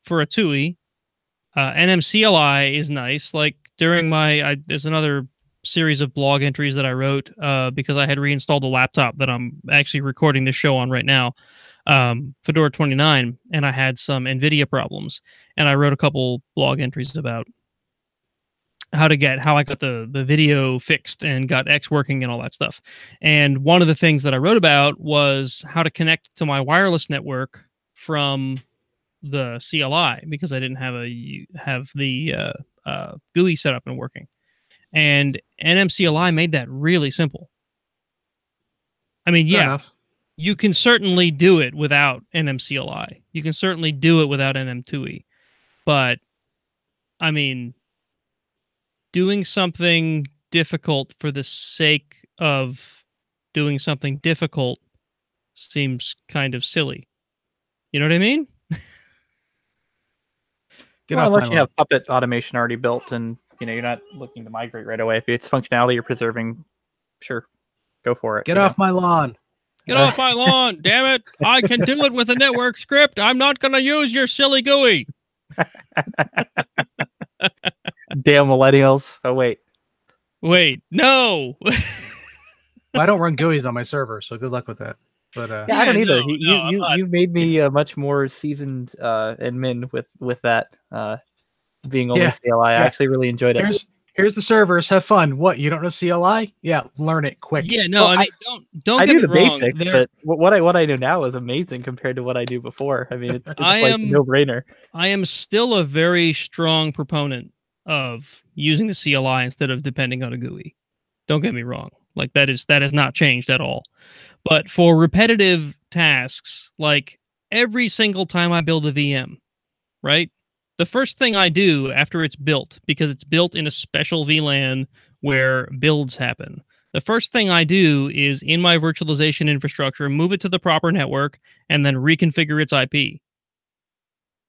for a 2E. NMCLI is nice. Like during there's another series of blog entries that I wrote because I had reinstalled the laptop that I'm actually recording this show on right now, Fedora 29, and I had some NVIDIA problems, and I wrote a couple blog entries about how I got the video fixed and got X working and all that stuff. And one of the things that I wrote about was how to connect to my wireless network from the CLI, because I didn't have the GUI set up and working. And NMCLI made that really simple. I mean, Fair enough. You can certainly do it without NMCLI. You can certainly do it without NM2E. But, I mean, doing something difficult for the sake of doing something difficult seems kind of silly. You know what I mean? Unless you have Puppet automation already built and you're not looking to migrate right away. If it's functionality you're preserving, sure, go for it. Get off my lawn. Get off my lawn, damn it. I can do it with a network script. I'm not going to use your silly GUI. Damn millennials. Oh, Wait, no. I don't run GUIs on my server, so good luck with that. But yeah, I don't either. You've made me much more seasoned admin with that being only CLI. I actually really enjoyed it. Here's the servers. Have fun. What, you don't know CLI? Yeah, learn it quick. Yeah, no, I mean, don't I get do me the wrong. basics, but what I do now is amazing compared to what I do before. I mean, it's like a no-brainer. I am still a very strong proponent of using the CLI instead of depending on a GUI. Don't get me wrong. Like that has not changed at all. But for repetitive tasks, like every single time I build a VM, right? The first thing I do after it's built, because it's built in a special VLAN where builds happen, the first thing I do is in my virtualization infrastructure, move it to the proper network, and then reconfigure its IP.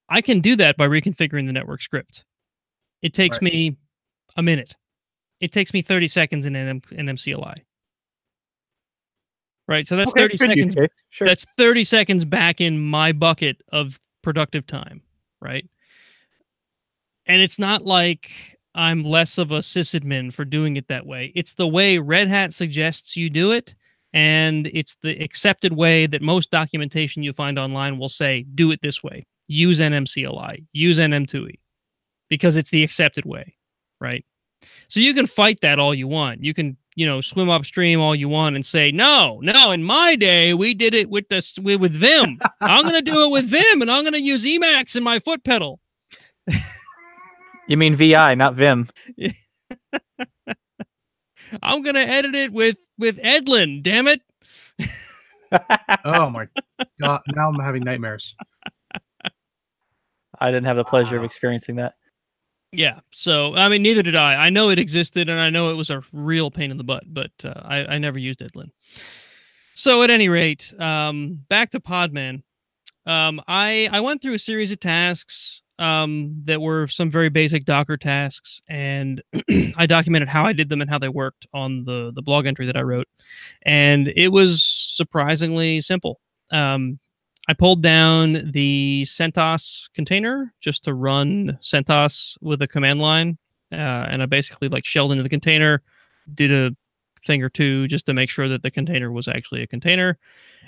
I can do that by reconfiguring the network script. It takes me a minute. It takes me 30 seconds in MCLI. Right, so that's 30 seconds. Sure. That's 30 seconds back in my bucket of productive time, right? And it's not like I'm less of a sysadmin for doing it that way. It's the way Red Hat suggests you do it, and it's the accepted way that most documentation you find online will say, do it this way. Use NMCLI, use NM2E, because it's the accepted way, right? So you can fight that all you want. You can, swim upstream all you want and say, no, in my day, we did it with Vim. I'm going to do it with Vim, and I'm going to use Emacs in my foot pedal. You mean VI, not Vim. I'm going to edit it with Edlin, damn it. Oh, my God. Now I'm having nightmares. I didn't have the pleasure of experiencing that. Yeah, so, I mean, neither did I. I know it existed, and I know it was a real pain in the butt, but I never used Edlin. So, at any rate, back to Podman. I went through a series of tasks that were some very basic Docker tasks, and I documented how I did them and how they worked on the blog entry that I wrote, and it was surprisingly simple. I pulled down the CentOS container just to run CentOS with a command line, and I basically shelled into the container, did a thing or two just to make sure that the container was actually a container,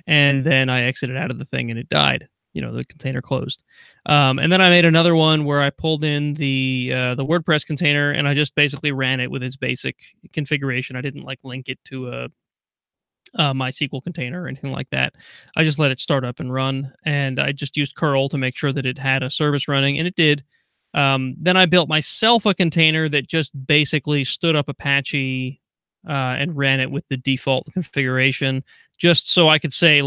and then I exited out of the thing and it died. The container closed. And then I made another one where I pulled in the WordPress container and I just basically ran it with its basic configuration. I didn't link it to a MySQL container or anything like that. I just let it start up and run, and I just used curl to make sure that it had a service running, and it did. Then I built myself a container that just basically stood up Apache and ran it with the default configuration, just so I could say,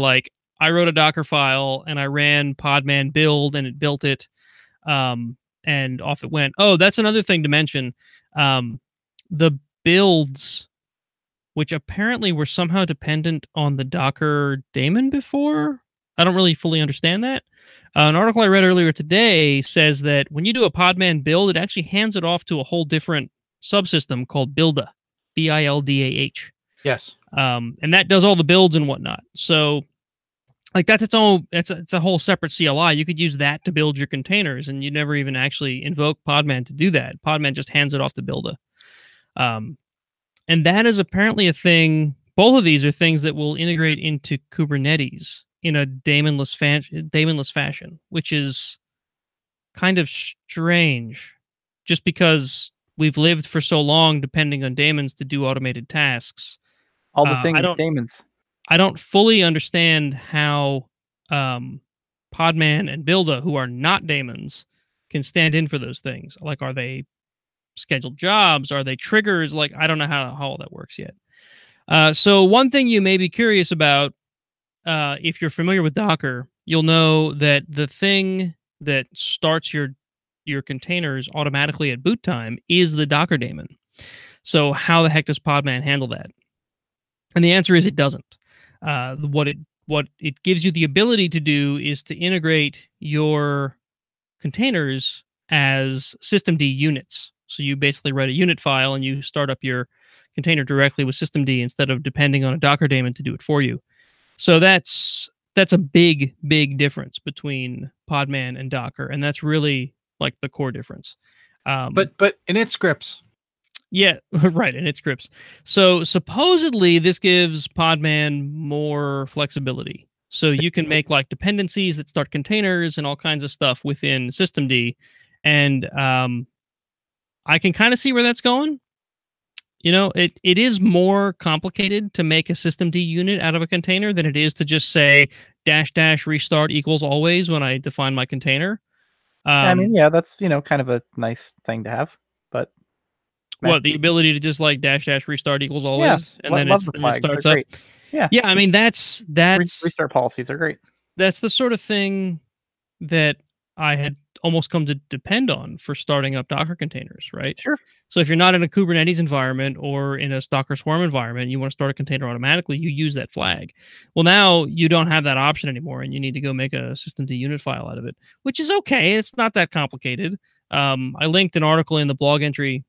I wrote a Docker file and I ran Podman build and it built it, and off it went. Oh, that's another thing to mention. The builds, which apparently were somehow dependent on the Docker daemon before. I don't really fully understand that. An article I read earlier today says that when you do a Podman build, it actually hands it off to a whole different subsystem called Bildah, BILDAH. Yes. And that does all the builds and whatnot. So, that's its own. It's a whole separate CLI. You could use that to build your containers, and you never even actually invoke Podman to do that. Podman just hands it off to Bildah. And that is apparently a thing. Both of these are things that will integrate into Kubernetes in a daemonless fashion, which is kind of strange, just because we've lived for so long depending on daemons to do automated tasks. All the things daemons. I don't fully understand how Podman and Bildah, who are not daemons, can stand in for those things. Are they scheduled jobs? Are they triggers? I don't know how all that works yet. So one thing you may be curious about, if you're familiar with Docker, you'll know that the thing that starts your containers automatically at boot time is the Docker daemon. So how the heck does Podman handle that? And the answer is it doesn't. What it gives you the ability to do is to integrate your containers as systemd units. So you basically write a unit file and you start up your container directly with systemd instead of depending on a Docker daemon to do it for you. So that's a big difference between Podman and Docker, and that's really the core difference. But init scripts. Yeah, right, init scripts. So supposedly this gives Podman more flexibility. So you can make dependencies that start containers and all kinds of stuff within systemd, and I can kind of see where that's going. It is more complicated to make a systemd unit out of a container than it is to just say -- restart equals always when I define my container. I mean, yeah, that's kind of a nice thing to have, but the ability to just -- restart equals always, and then it starts up. Yeah, I mean that's restart policies are great. That's the sort of thing that I almost come to depend on for starting up Docker containers, right? Sure. So if you're not in a Kubernetes environment or in a Docker Swarm environment, you want to start a container automatically, you use that flag. Well, now you don't have that option anymore, and you need to go make a systemd unit file out of it, which is okay. It's not that complicated. I linked an article in the blog entry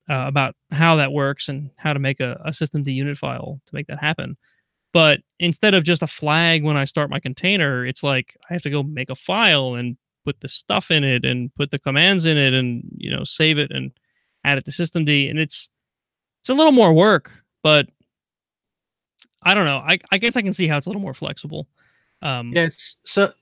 about how that works and how to make a systemd unit file to make that happen. But instead of just a flag when I start my container, it's like I have to go make a file and put the stuff in it and put the commands in it and, save it and add it to systemd. And it's a little more work, but I don't know. I guess I can see how it's a little more flexible. So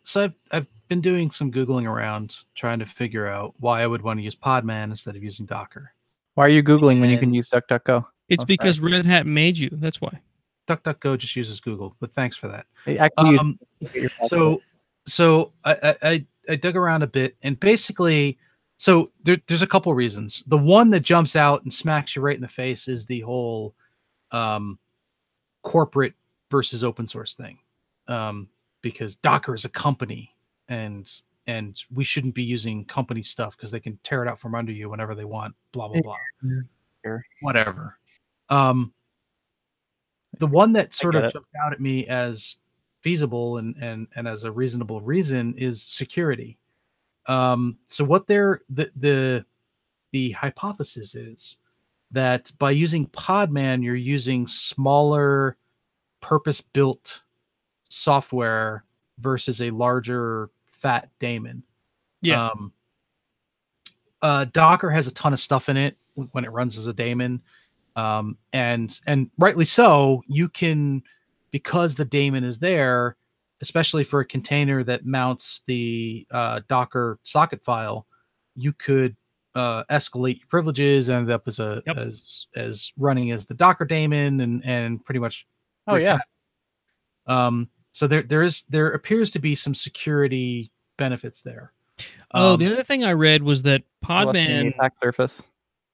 I've been doing some Googling around trying to figure out why I would want to use Podman instead of using Docker. Why are you Googling when you can use DuckDuckGo? It's because Red Hat made you. That's why. DuckDuckGo just uses Google, but thanks for that. So I dug around a bit, and basically, so there's a couple reasons. The one that jumps out and smacks you right in the face is the whole corporate versus open source thing, because Docker is a company, and we shouldn't be using company stuff because they can tear it out from under you whenever they want. Blah blah blah. Sure. Whatever. The one that sort of jumped out at me as feasible and as a reasonable reason is security. So what the hypothesis is that by using Podman, you're using smaller purpose-built software versus a larger fat daemon. Yeah. Docker has a ton of stuff in it when it runs as a daemon. And rightly so, you can, because the daemon is there, especially for a container that mounts the Docker socket file, you could escalate your privileges and end up as running as the Docker daemon and pretty much. Oh yeah. So there appears to be some security benefits there. The other thing I read was that Podman attack surface.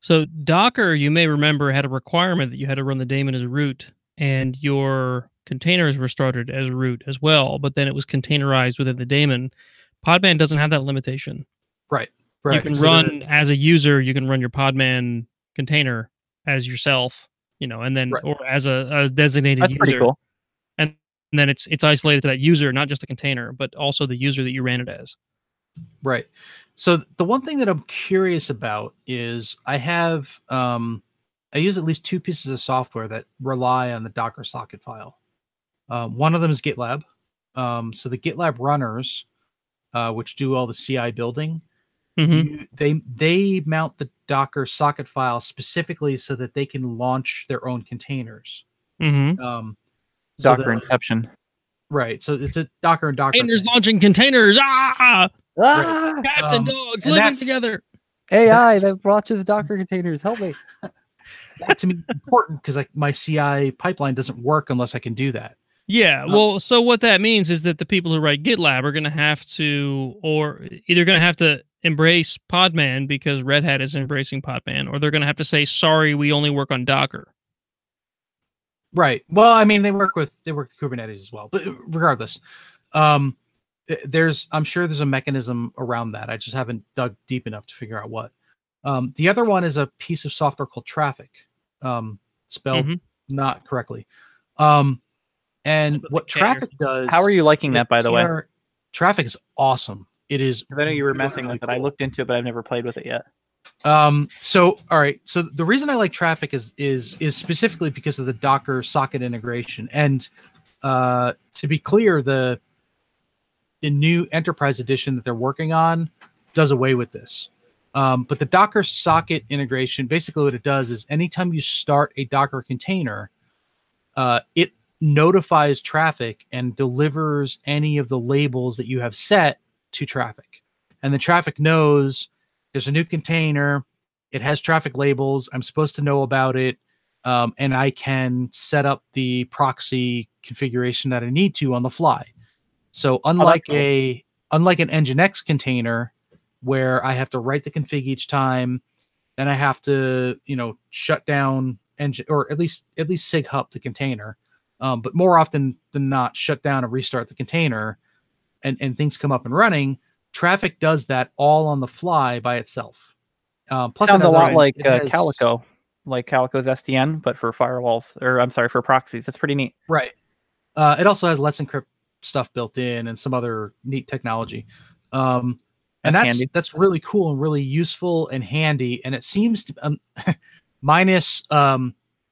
So Docker, you may remember, had a requirement that you had to run the daemon as root, and your containers were started as root as well, but then it was containerized within the daemon. Podman doesn't have that limitation. Right. You can run as a user, you can run your Podman container as yourself, and then or as a designated That's user. Pretty cool. And then it's isolated to that user, not just the container, but also the user that you ran it as. Right. So the one thing that I'm curious about is I use at least two pieces of software that rely on the Docker socket file. One of them is GitLab. So the GitLab runners, which do all the CI building, they mount the Docker socket file specifically so that they can launch their own containers. Docker Inception. Right. So it's a Docker and Docker. Containers launching containers. Right. Cats and dogs living together. AI that watches Docker containers. Help me. That to me is important because my CI pipeline doesn't work unless I can do that. Yeah. Well, so what that means is that the people who write GitLab are going to have to, or either going to have to embrace Podman because Red Hat is embracing Podman, or they're going to have to say, sorry, we only work on Docker. Right. Well, I mean, they work with Kubernetes as well, but regardless, I'm sure there's a mechanism around that. I just haven't dug deep enough to figure out what. The other one is a piece of software called Traffic, spelled not correctly. And what Traffic does. How are you liking that, by the way? Traffic is awesome. It is. I know you were messing with it. I looked into it, but I've never played with it yet. So all right. So the reason I like Traffic is specifically because of the Docker socket integration. And to be clear, the new enterprise edition that they're working on does away with this. But the Docker socket integration, basically what it does is anytime you start a Docker container, it notifies Traffic and delivers any of the labels that you have set to Traffic. And the Traffic knows there's a new container. It has Traffic labels. I'm supposed to know about it. And I can set up the proxy configuration that I need to on the fly. So unlike an Nginx container where I have to write the config each time, then I have to, shut down or at least sig up the container. But more often than not, shut down and restart the container and things come up and running. Traffic does that all on the fly by itself. Plus sounds a lot like Calico, like Calico's SDN, but for firewalls, or I'm sorry, for proxies. That's pretty neat. Right. It also has Let's Encrypt stuff built in and some other neat technology. And that's really cool and really useful and handy. And it seems to, minus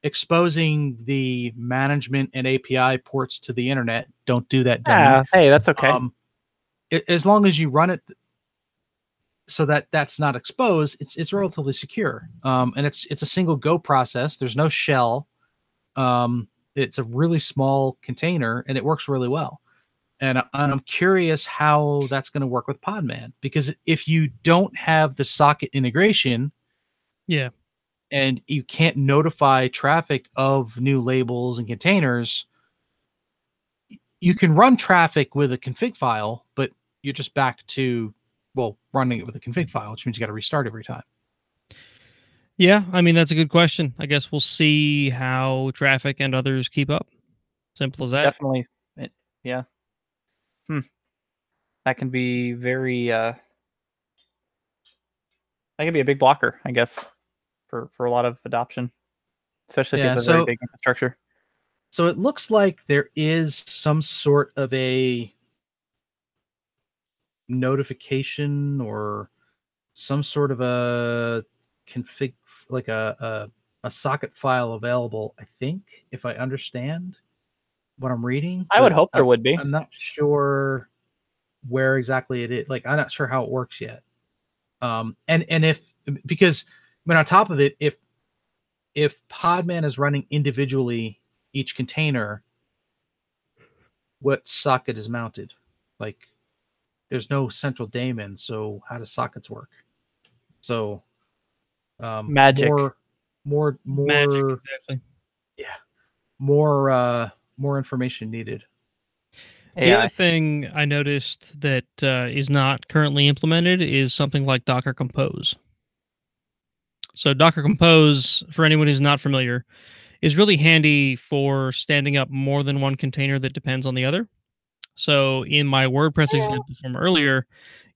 exposing the management and API ports to the internet. Don't do that. Yeah, hey, that's okay. As long as you run it so that that's not exposed, it's relatively secure. And it's a single go process. There's no shell. It's a really small container and it works really well. And I'm curious how that's going to work with Podman, because if you don't have the socket integration, yeah, and you can't notify traffic of new labels and containers, you can run traffic with a config file, but you're just back to, well, running it with a config file, which means you got to restart every time. Yeah, I mean, that's a good question. I guess we'll see how traffic and others keep up. Simple as that. Definitely. Yeah. That can be very, that can be a big blocker, I guess, for a lot of adoption, especially if you have a very big infrastructure. So it looks like there is some sort of a notification or some sort of a config, like a socket file available, I think, if I understand what I'm reading. I would hope there would be. I'm not sure where exactly it is. Like, I'm not sure how it works yet. And if, because when on top of it, if Podman is running individually each container, what socket is mounted? Like, there's no central daemon, so how do sockets work? So magic. More magic, exactly. Yeah. More information needed. The other thing I noticed that is not currently implemented is something like Docker Compose. So Docker Compose, for anyone who's not familiar, is really handy for standing up more than one container that depends on the other. So in my WordPress example from earlier,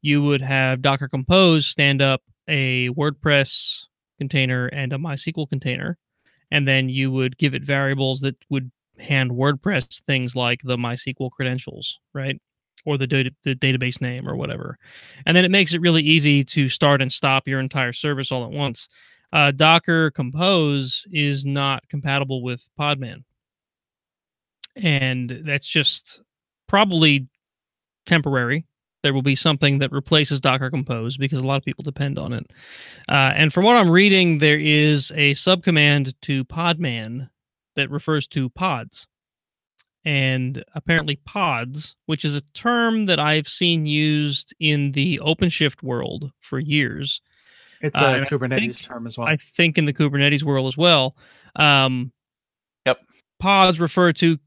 you would have Docker Compose stand up a WordPress container and a MySQL container, and then you would give it variables that would hand WordPress things like the MySQL credentials, right? Or the database name or whatever. And then it makes it really easy to start and stop your entire service all at once. Docker Compose is not compatible with Podman. And that's just probably temporary. There will be something that replaces Docker Compose because a lot of people depend on it. And from what I'm reading, there is a subcommand to Podman that refers to pods. And apparently pods, which is a term that I've seen used in the OpenShift world for years. It's a Kubernetes term as well. I think in the Kubernetes world as well. Yep. Pods refer to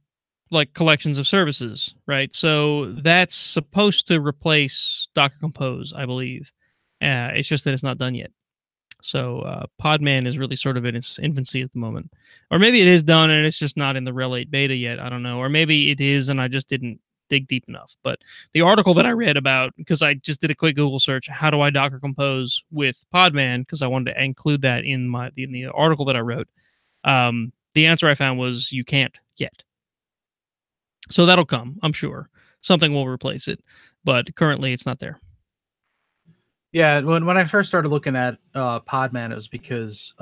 like collections of services, right? So that's supposed to replace Docker Compose, I believe. It's just that it's not done yet. So Podman is really sort of in its infancy at the moment. Or maybe it is done and it's just not in the Rel 8 beta yet. I don't know. Or maybe it is and I just didn't dig deep enough. But the article that I read about, because I just did a quick Google search, how do I Docker Compose with Podman? Because I wanted to include that in the article that I wrote. The answer I found was you can't yet. So that'll come, I'm sure. Something will replace it. But currently it's not there. Yeah, when I first started looking at Podman, it was because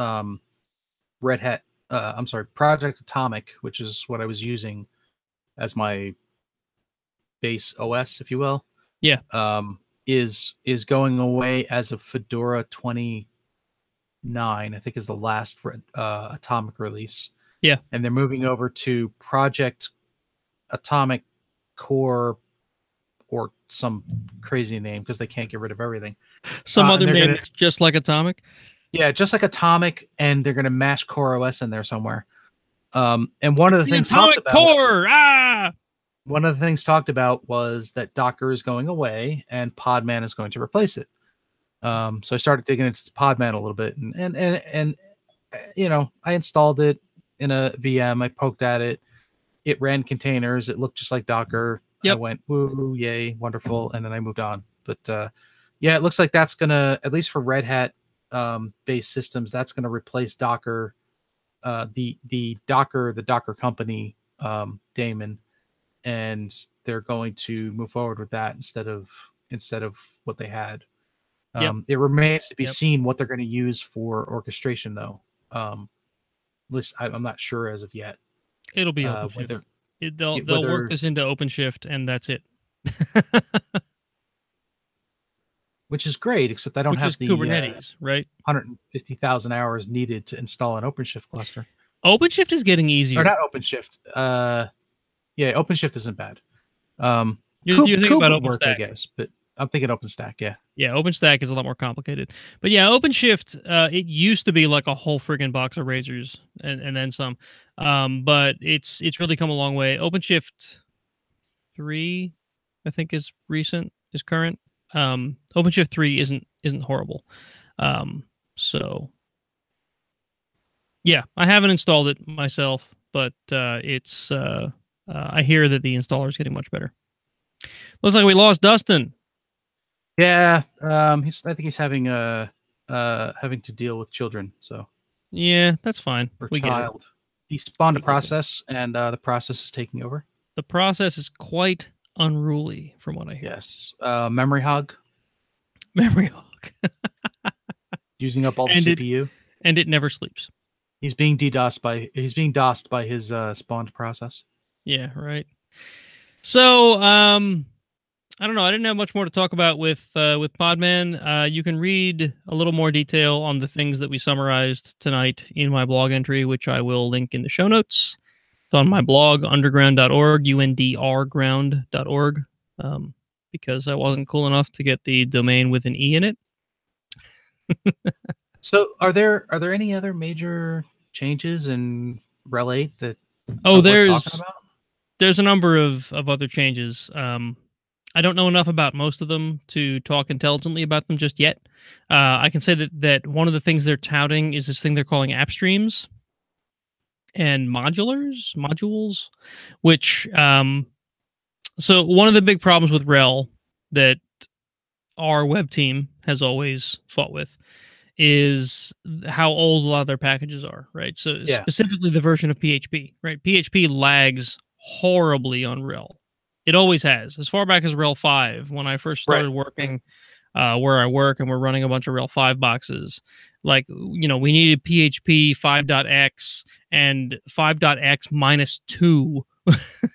Project Atomic, which is what I was using as my base OS, if you will. Yeah. Is going away as of Fedora 29, I think is the last Atomic release. Yeah. And they're moving over to Project Atomic Core or some crazy name because they can't get rid of everything. Some other name just like Atomic? Yeah, just like Atomic, and they're going to mash Core OS in there somewhere. And one of the things Atomic Core! One of the things talked about was that Docker is going away and Podman is going to replace it. So I started digging into Podman a little bit, and you know, I installed it in a VM. I poked at it. It ran containers. It looked just like Docker. Yep. I went, woo, yay, wonderful, and then I moved on. But yeah, it looks like that's gonna, at least for Red Hat based systems, that's gonna replace Docker, the Docker company daemon, and they're going to move forward with that instead of what they had. It remains to be seen what they're going to use for orchestration, though. At least I'm not sure as of yet. It'll be OpenShift. They'll work this into OpenShift, and that's it. Which is great, except I don't have the Kubernetes, right? 150,000 hours needed to install an OpenShift cluster. OpenShift is getting easier. Or not OpenShift. Yeah, OpenShift isn't bad. You think about OpenStack, work, I guess, but I'm thinking OpenStack. Yeah. Yeah, OpenStack is a lot more complicated. But yeah, OpenShift, it used to be like a whole friggin' box of razors and then some. But it's really come a long way. OpenShift 3, I think, is current. OpenShift 3 isn't horrible. So yeah, I haven't installed it myself, but it's I hear that the installer is getting much better. Looks like we lost Dustin. Yeah, I think he's having to deal with children. So yeah, that's fine. We get it. He spawned a process, and the process is taking over. The process is quite unruly, from what I hear. Yes, memory hog. Memory hog. Using up all the CPU, and it never sleeps. He's being DDoSed by his spawned process. Yeah, right. So, I don't know. I didn't have much more to talk about with Podman. You can read a little more detail on the things that we summarized tonight in my blog entry, which I will link in the show notes. It's on my blog, underground.org, UNDRground.org, because I wasn't cool enough to get the domain with an E in it. So, are there any other major changes in Rel 8 that we're talking about? There's a number of other changes. I don't know enough about most of them to talk intelligently about them just yet. I can say that one of the things they're touting is this thing they're calling app streams and modules, which so one of the big problems with Rel that our web team has always fought with is how old a lot of their packages are, right? So specifically the version of PHP, right? PHP lags horribly on Rel. It always has. As far back as Rel 5, when I first started working where I work and we're running a bunch of Rel 5 boxes, like, we needed PHP 5.x and 5.x -2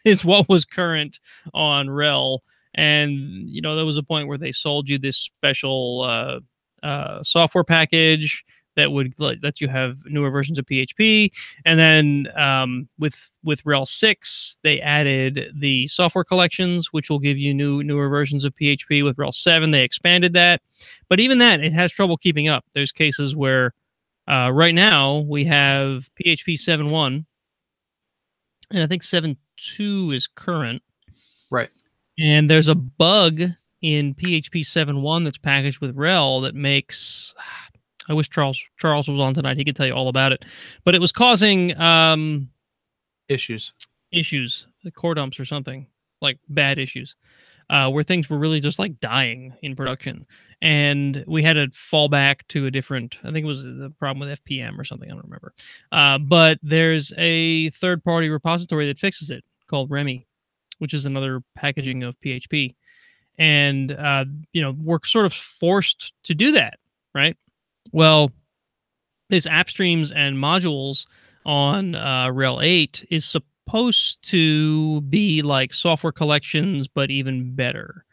is what was current on Rel. And, there was a point where they sold you this special software package that would let you have newer versions of PHP. And then with Rel 6, they added the software collections, which will give you newer versions of PHP. With Rel 7, they expanded that. But even that, it has trouble keeping up. There's cases where right now we have PHP 7.1, and I think 7.2 is current. Right. And there's a bug in PHP 7.1 that's packaged with Rel that makes... I wish Charles was on tonight. He could tell you all about it. But it was causing issues, like core dumps or something, like bad issues, where things were really just like dying in production. And we had to fall back to a different, I think it was the problem with FPM or something, I don't remember. But there's a third-party repository that fixes it called Remy, which is another packaging of PHP. And, we're sort of forced to do that, right? Well, this app streams and modules on Rel 8 is supposed to be like software collections, but even better.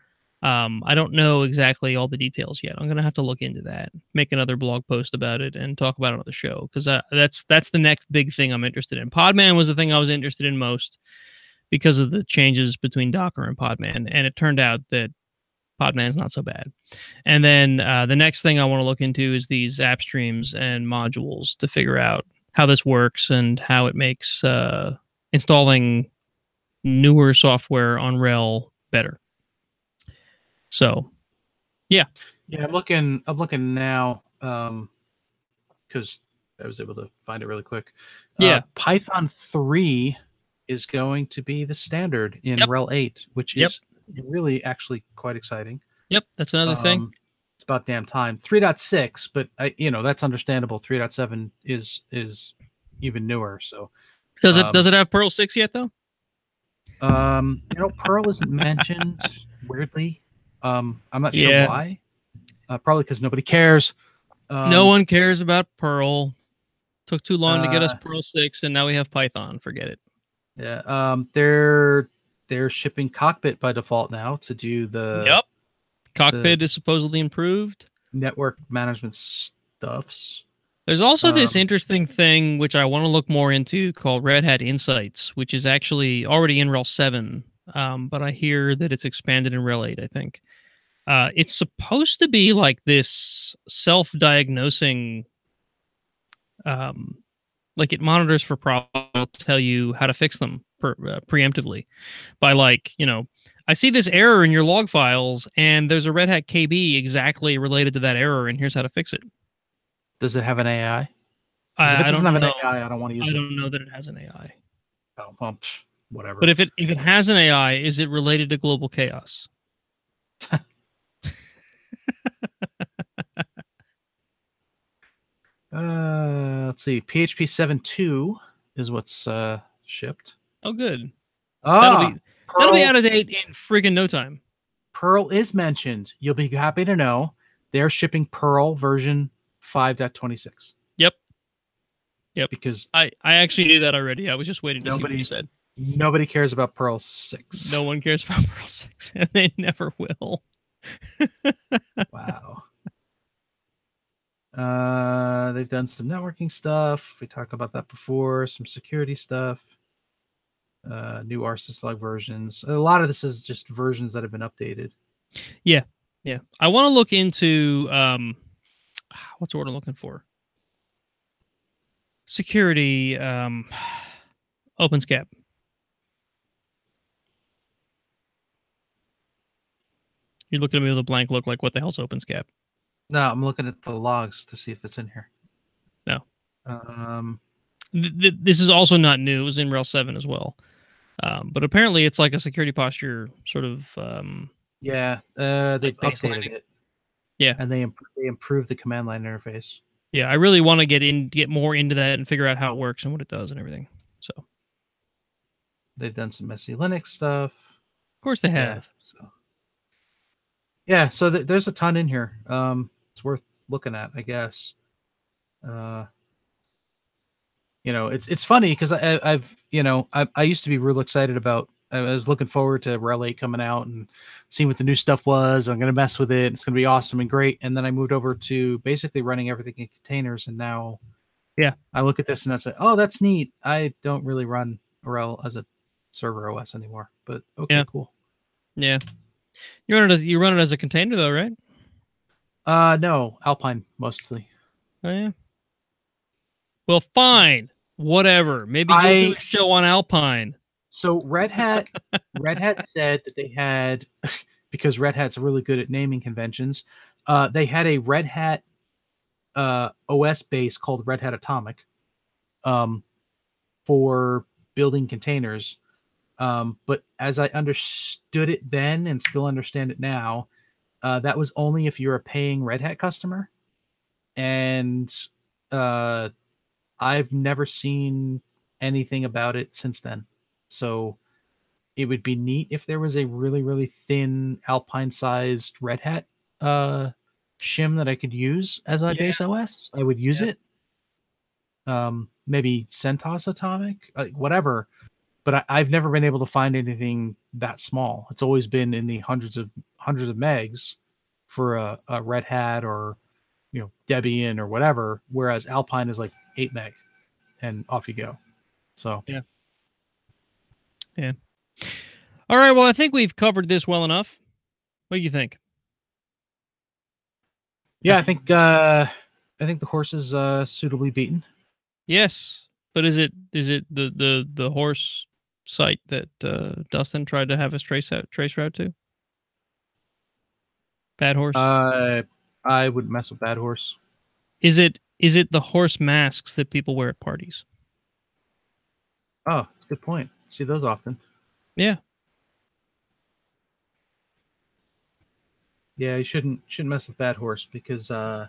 I don't know exactly all the details yet. I'm going to have to look into that, make another blog post about it, and talk about it on the show, because that's the next big thing I'm interested in. Podman was the thing I was interested in most because of the changes between Docker and Podman, and it turned out that Podman's not so bad. And then the next thing I want to look into is these app streams and modules to figure out how this works and how it makes installing newer software on Rel better. So, yeah. I'm looking now because I was able to find it really quick. Python 3 is going to be the standard in Rel 8, which is really actually quite exciting. Yep, that's another thing. It's about damn time. 3.6, but that's understandable. 3.7 is even newer. So does it have Perl 6 yet though? Perl isn't mentioned weirdly. I'm not sure why. Probably because nobody cares. No one cares about Perl. Took too long to get us Perl 6, and now we have Python. Forget it. Yeah. They're shipping Cockpit by default now to do the. Yep. Cockpit is supposedly improved. Network management stuffs. There's also this interesting thing which I want to look more into called Red Hat Insights, which is actually already in RHEL 7, but I hear that it's expanded in RHEL 8, I think. It's supposed to be like this self-diagnosing, like it monitors for problems, it'll tell you how to fix them preemptively by I see this error in your log files, and there's a Red Hat KB exactly related to that error, and here's how to fix it. Does it have an AI? If it doesn't have an AI, I don't want to use it. I don't know that it has an AI. Oh, well, whatever. But if it has an AI, is it related to global chaos? Let's see. PHP 7.2 is what's shipped. Oh, good. That'll be out of date in friggin' no time. Perl is mentioned. You'll be happy to know they're shipping Perl version 5.26. Yep. Because I actually knew that already. I was just waiting to see what you said. Nobody cares about Perl 6. No one cares about Perl 6, and they never will. Wow. They've done some networking stuff. We talked about that before. Some security stuff. New RSyslog versions. A lot of this is just versions that have been updated. Yeah. I want to look into what's the word I'm looking for? Security, OpenSCAP. You're looking at me with a blank look, like what the hell's OpenSCAP? No, I'm looking at the logs to see if it's in here. No. This is also not new. It was in RHEL 7 as well. But apparently it's like a security posture sort of... they updated it. Yeah. And they improved the command line interface. Yeah, I really want to get more into that and figure out how it works and what it does and everything. So they've done some messy Linux stuff. Of course they have. So there's a ton in here. It's worth looking at, I guess. It's funny because I used to be real excited about. I was looking forward to RHEL 8 coming out and seeing what the new stuff was. I'm going to mess with it. It's going to be awesome and great. And then I moved over to basically running everything in containers. And now, I look at this and I say, "Oh, that's neat." I don't really run RHEL as a server OS anymore. But okay, cool. Yeah, you run it as a container though, right? No, Alpine mostly. Oh yeah. Well, fine, whatever. Maybe you'll do a show on Alpine. So Red Hat said that they had, because Red Hat's really good at naming conventions, they had a Red Hat OS base called Red Hat Atomic for building containers. But as I understood it then and still understand it now, that was only if you're a paying Red Hat customer. And I've never seen anything about it since then. So it would be neat if there was a really, really thin Alpine-sized Red Hat shim that I could use as a base OS. I would use it. Maybe CentOS Atomic, whatever. But I've never been able to find anything that small. It's always been in the hundreds of megs for a Red Hat or Debian or whatever, whereas Alpine is like 8 meg, and off you go. So yeah. All right. Well, I think we've covered this well enough. What do you think? Yeah, I think the horse is suitably beaten. Yes, but is it the horse site that Dustin tried to have us trace route to? Bad Horse. I wouldn't mess with Bad Horse. Is it the horse masks that people wear at parties? Oh, that's a good point. See those often. Yeah. Yeah, you shouldn't mess with Bad Horse because the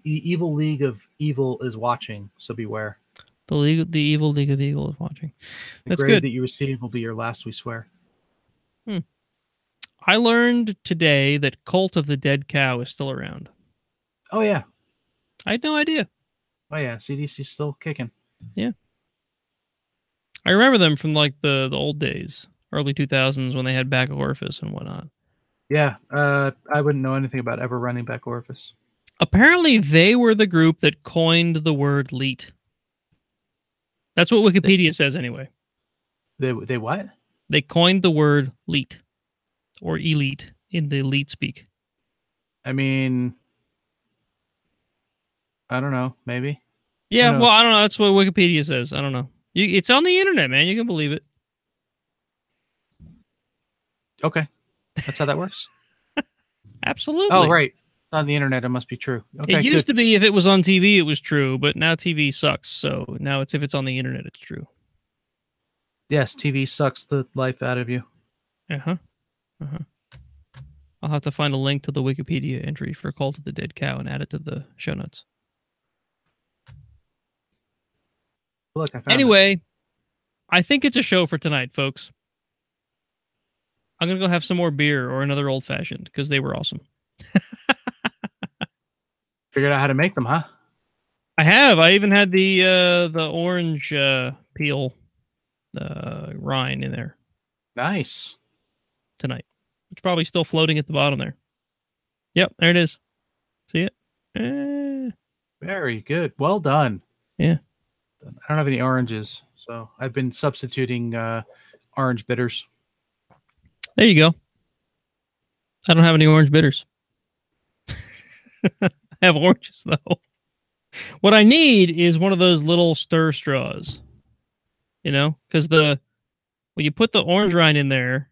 evil league of evil is watching, so beware. The evil league of evil is watching. The grade that you receive will be your last, we swear. I learned today that Cult of the Dead Cow is still around. Oh yeah, I had no idea. Oh yeah, CDC's still kicking. Yeah, I remember them from like the old days, early 2000s when they had Back Orifice and whatnot. Yeah, I wouldn't know anything about ever running Back Orifice. Apparently, they were the group that coined the word "leet." That's what Wikipedia says, anyway. They what? They coined the word "leet" or "elite" in the elite speak. I mean, I don't know. Maybe. Yeah, well, I don't know. That's what Wikipedia says. I don't know. It's on the internet, man. You can believe it. Okay, that's how that works. Absolutely. Oh, right. On the internet, it must be true. Okay, it used to be if it was on TV, it was true, but now TV sucks. So now it's if it's on the internet, it's true. Yes, TV sucks the life out of you. I'll have to find a link to the Wikipedia entry for Cult of the Dead Cow and add it to the show notes. Look, I found anyway, I think it's a show for tonight, folks. I'm going to go have some more beer or another old fashioned because they were awesome. Figured out how to make them, huh? I have. I even had the orange peel rind in there. Nice. Tonight. It's probably still floating at the bottom there. Yep, there it is. See it? Very good. Well done. Yeah. I don't have any oranges, so I've been substituting orange bitters. There you go. I don't have any orange bitters. I have oranges, though. What I need is one of those little stir straws. You know? Because when you put the orange rind in there,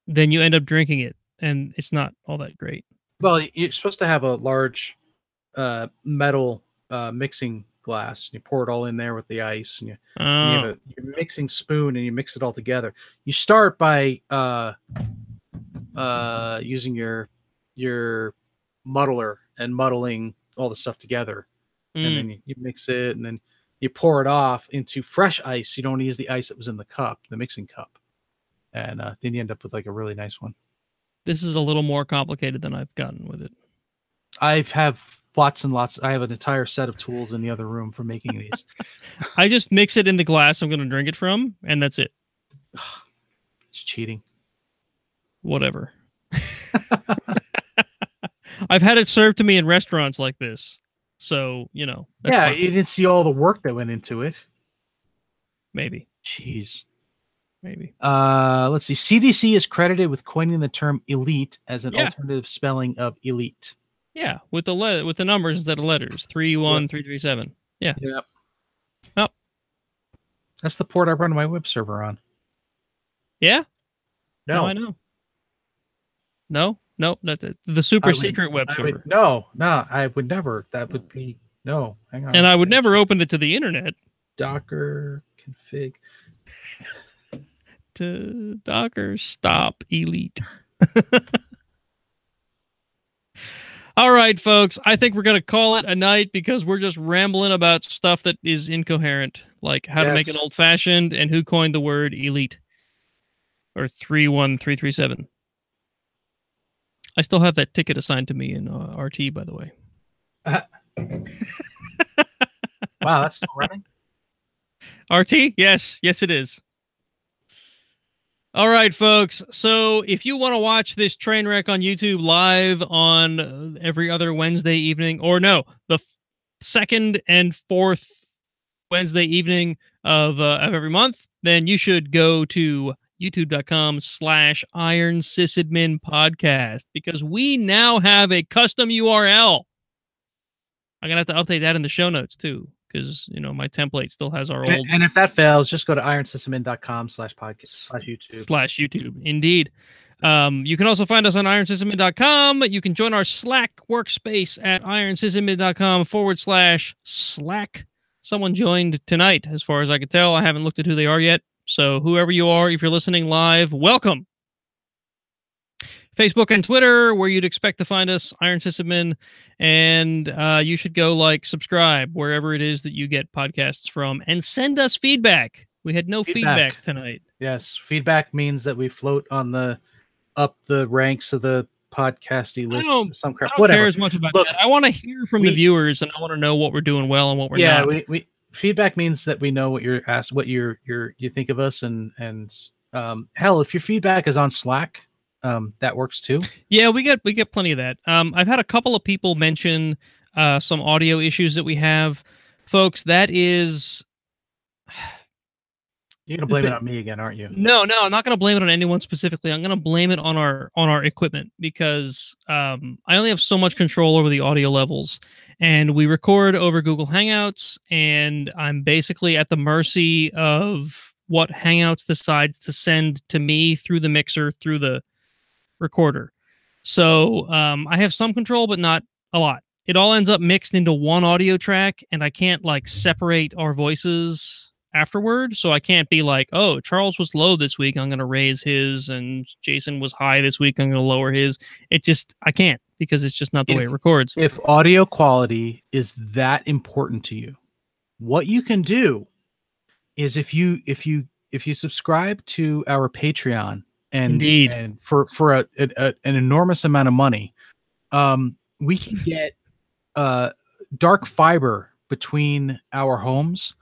then you end up drinking it, and it's not all that great. Well, you're supposed to have a large metal mixing glass. You pour it all in there with the ice, and you have a mixing spoon, and you mix it all together. You start by using your muddler and muddling all the stuff together, and then you mix it, and then you pour it off into fresh ice. You don't use the ice that was in the cup, the mixing cup, and then you end up with like a really nice one. This is a little more complicated than I've gotten with it. I have lots and lots. I have an entire set of tools in the other room for making these. I just mix it in the glass I'm going to drink it from, and that's it. It's cheating. Whatever. I've had it served to me in restaurants like this. So, you know. That's fine. You didn't see all the work that went into it. Maybe. Jeez. Maybe. Let's see. CDC is credited with coining the term elite as an alternative spelling of elite. Yeah, with the numbers instead of letters. 31337. Yeah. Yep. Oh. That's the port I run my web server on. Yeah? No. I know. No, not the super secret web server. No, I would never. That would be no. Hang on. And I would never open it to the internet. Docker config. To Docker stop elite. All right, folks. I think we're going to call it a night because we're just rambling about stuff that is incoherent, like how to make an old-fashioned and who coined the word elite. Or 31337. I still have that ticket assigned to me in RT, by the way. Wow, that's still running? RT? Yes, it is. All right, folks. So if you want to watch this train wreck on YouTube live on every other Wednesday evening, or no, the second and fourth Wednesday evening of every month, then you should go to youtube.com/Iron Sysadmin podcast because we now have a custom URL. I'm going to have to update that in the show notes too because, you know, my template still has our old. And if that fails, just go to ironsysadmin.com/podcast/YouTube. Indeed. You can also find us on ironsysadmin.com. You can join our Slack workspace at ironsysadmin.com/Slack. Someone joined tonight, as far as I can tell. I haven't looked at who they are yet. So whoever you are, if you're listening live, welcome. Facebook and Twitter, where you'd expect to find us, Iron Sysadmin. And you should go subscribe wherever it is that you get podcasts from, and send us feedback. We had no feedback tonight. Yes, feedback means that we float on up the ranks of the podcasty list. I don't care as much about that. I want to hear from the viewers, and I want to know what we're doing well and what we're not. Yeah, we feedback means that we know what you're asked, what you think of us, and hell, if your feedback is on Slack, that works too. Yeah, we get plenty of that. I've had a couple of people mention some audio issues that we have, folks. That is. You're gonna blame it on me again, aren't you? No, I'm not gonna blame it on anyone specifically. I'm gonna blame it on our equipment, because I only have so much control over the audio levels, and we record over Google Hangouts, and I'm basically at the mercy of what Hangouts decides to send to me through the mixer, through the recorder. So I have some control, but not a lot. It all ends up mixed into one audio track, and I can't separate our voices afterward, so I can't be like, oh, Charles was low this week, I'm going to raise his, and Jason was high this week, I'm going to lower his. I can't, because it's just not the way it records. If audio quality is that important to you, what you can do is if you subscribe to our Patreon, and for an enormous amount of money, we can get dark fiber between our homes.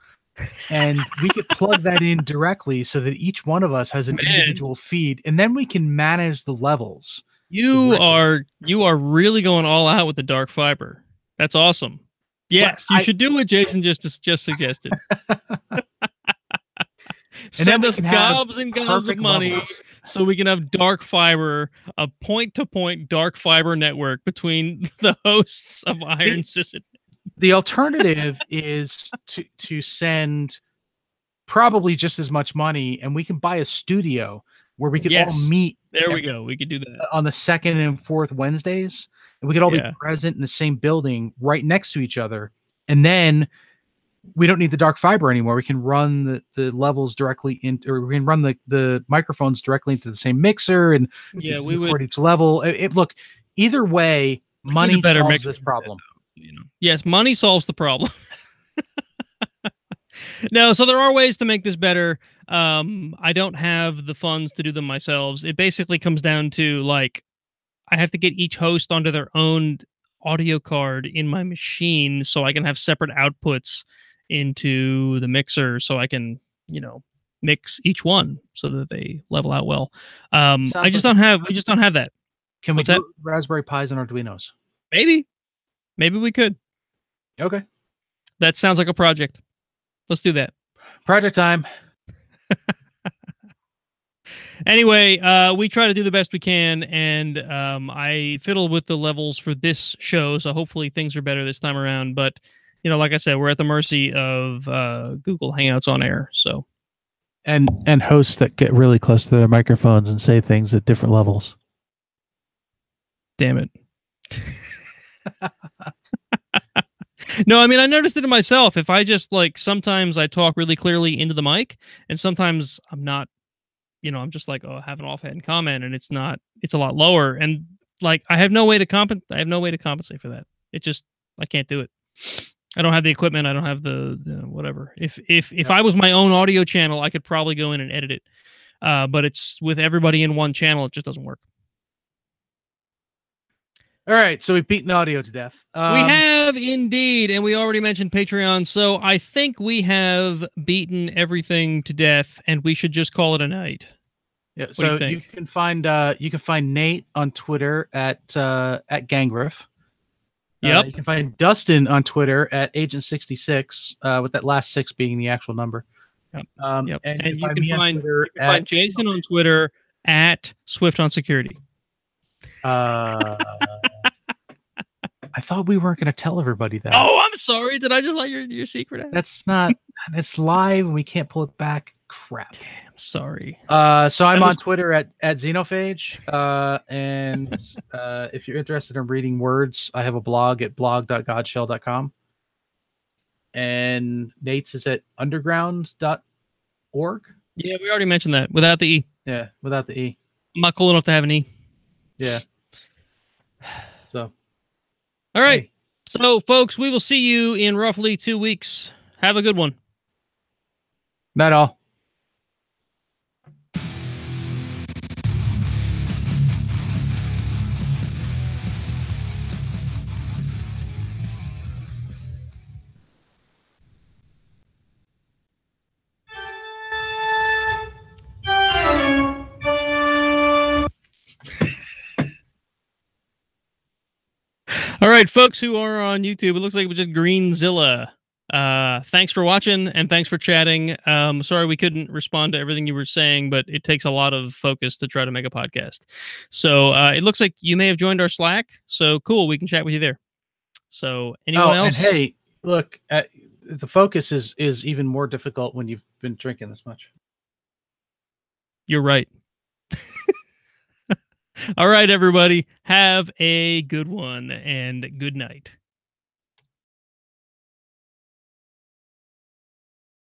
And we could plug that in directly so that each one of us has an individual feed, and then we can manage the levels. You are really going all out with the dark fiber. That's awesome. Yes, you should do what Jason just suggested. Send us gobs and gobs of money so we can have dark fiber, a point-to-point dark fiber network between the hosts of Iron Sysadmin. The alternative is to send probably just as much money, and we can buy a studio where we could all meet. There we go. We could do that on the 2nd and 4th Wednesdays, and we could all be present in the same building right next to each other. And then we don't need the dark fiber anymore. We can run the levels directly or we can run the microphones directly into the same mixer, and we would record each level. Look, either way, money solves this problem. Yes, money solves the problem. No, so there are ways to make this better. I don't have the funds to do them myself. It basically comes down to I have to get each host onto their own audio card in my machine, so I can have separate outputs into the mixer, so I can mix each one so that they level out well. We just don't have that. Can we do Raspberry Pis and Arduinos? Maybe we could. Okay. That sounds like a project. Let's do that. Project time. Anyway, we try to do the best we can, and I fiddle with the levels for this show, so hopefully things are better this time around. But, like I said, we're at the mercy of Google Hangouts on air. So, and hosts that get really close to their microphones and say things at different levels. Damn it. No, I mean, I noticed it in myself. If I just sometimes I talk really clearly into the mic, and sometimes I'm not, I'm just have an offhand comment, and it's a lot lower. And I have no way to compensate for that. I can't do it. I don't have the equipment. I don't have the whatever. If I was my own audio channel, I could probably go in and edit it. But it's with everybody in one channel. It just doesn't work. All right, so we've beaten audio to death. We have indeed, and we already mentioned Patreon, so I think we have beaten everything to death, and we should just call it a night. Yeah, so you can find Nate on Twitter at Gangriff. Yep. You can find Dustin on Twitter at Agent66, with that last 6 being the actual number. Yep. Yep. And you can find Jason on Twitter at Swift on Security. I thought we weren't going to tell everybody that. Oh, I'm sorry. Did I just let your secret out? That's not. It's live, and we can't pull it back. Crap. Damn, sorry. So I'm on Twitter at Xenophage. And if you're interested in reading words, I have a blog at blog.godshell.com. And Nate's is at underground.org. Yeah, we already mentioned that. Without the E. Yeah, without the E. I'm not cool enough to have an E. Yeah. So. All right. Hey. So, folks, we will see you in roughly 2 weeks. Have a good one. Night all. All right, folks who are on YouTube, it looks like it was just Greenzilla. Thanks for watching and thanks for chatting. Sorry we couldn't respond to everything you were saying, but it takes a lot of focus to try to make a podcast. So it looks like you may have joined our Slack. So cool, we can chat with you there. So anyone else? And hey, look, the focus is even more difficult when you've been drinking this much. You're right. All right, everybody. Have a good one and good night.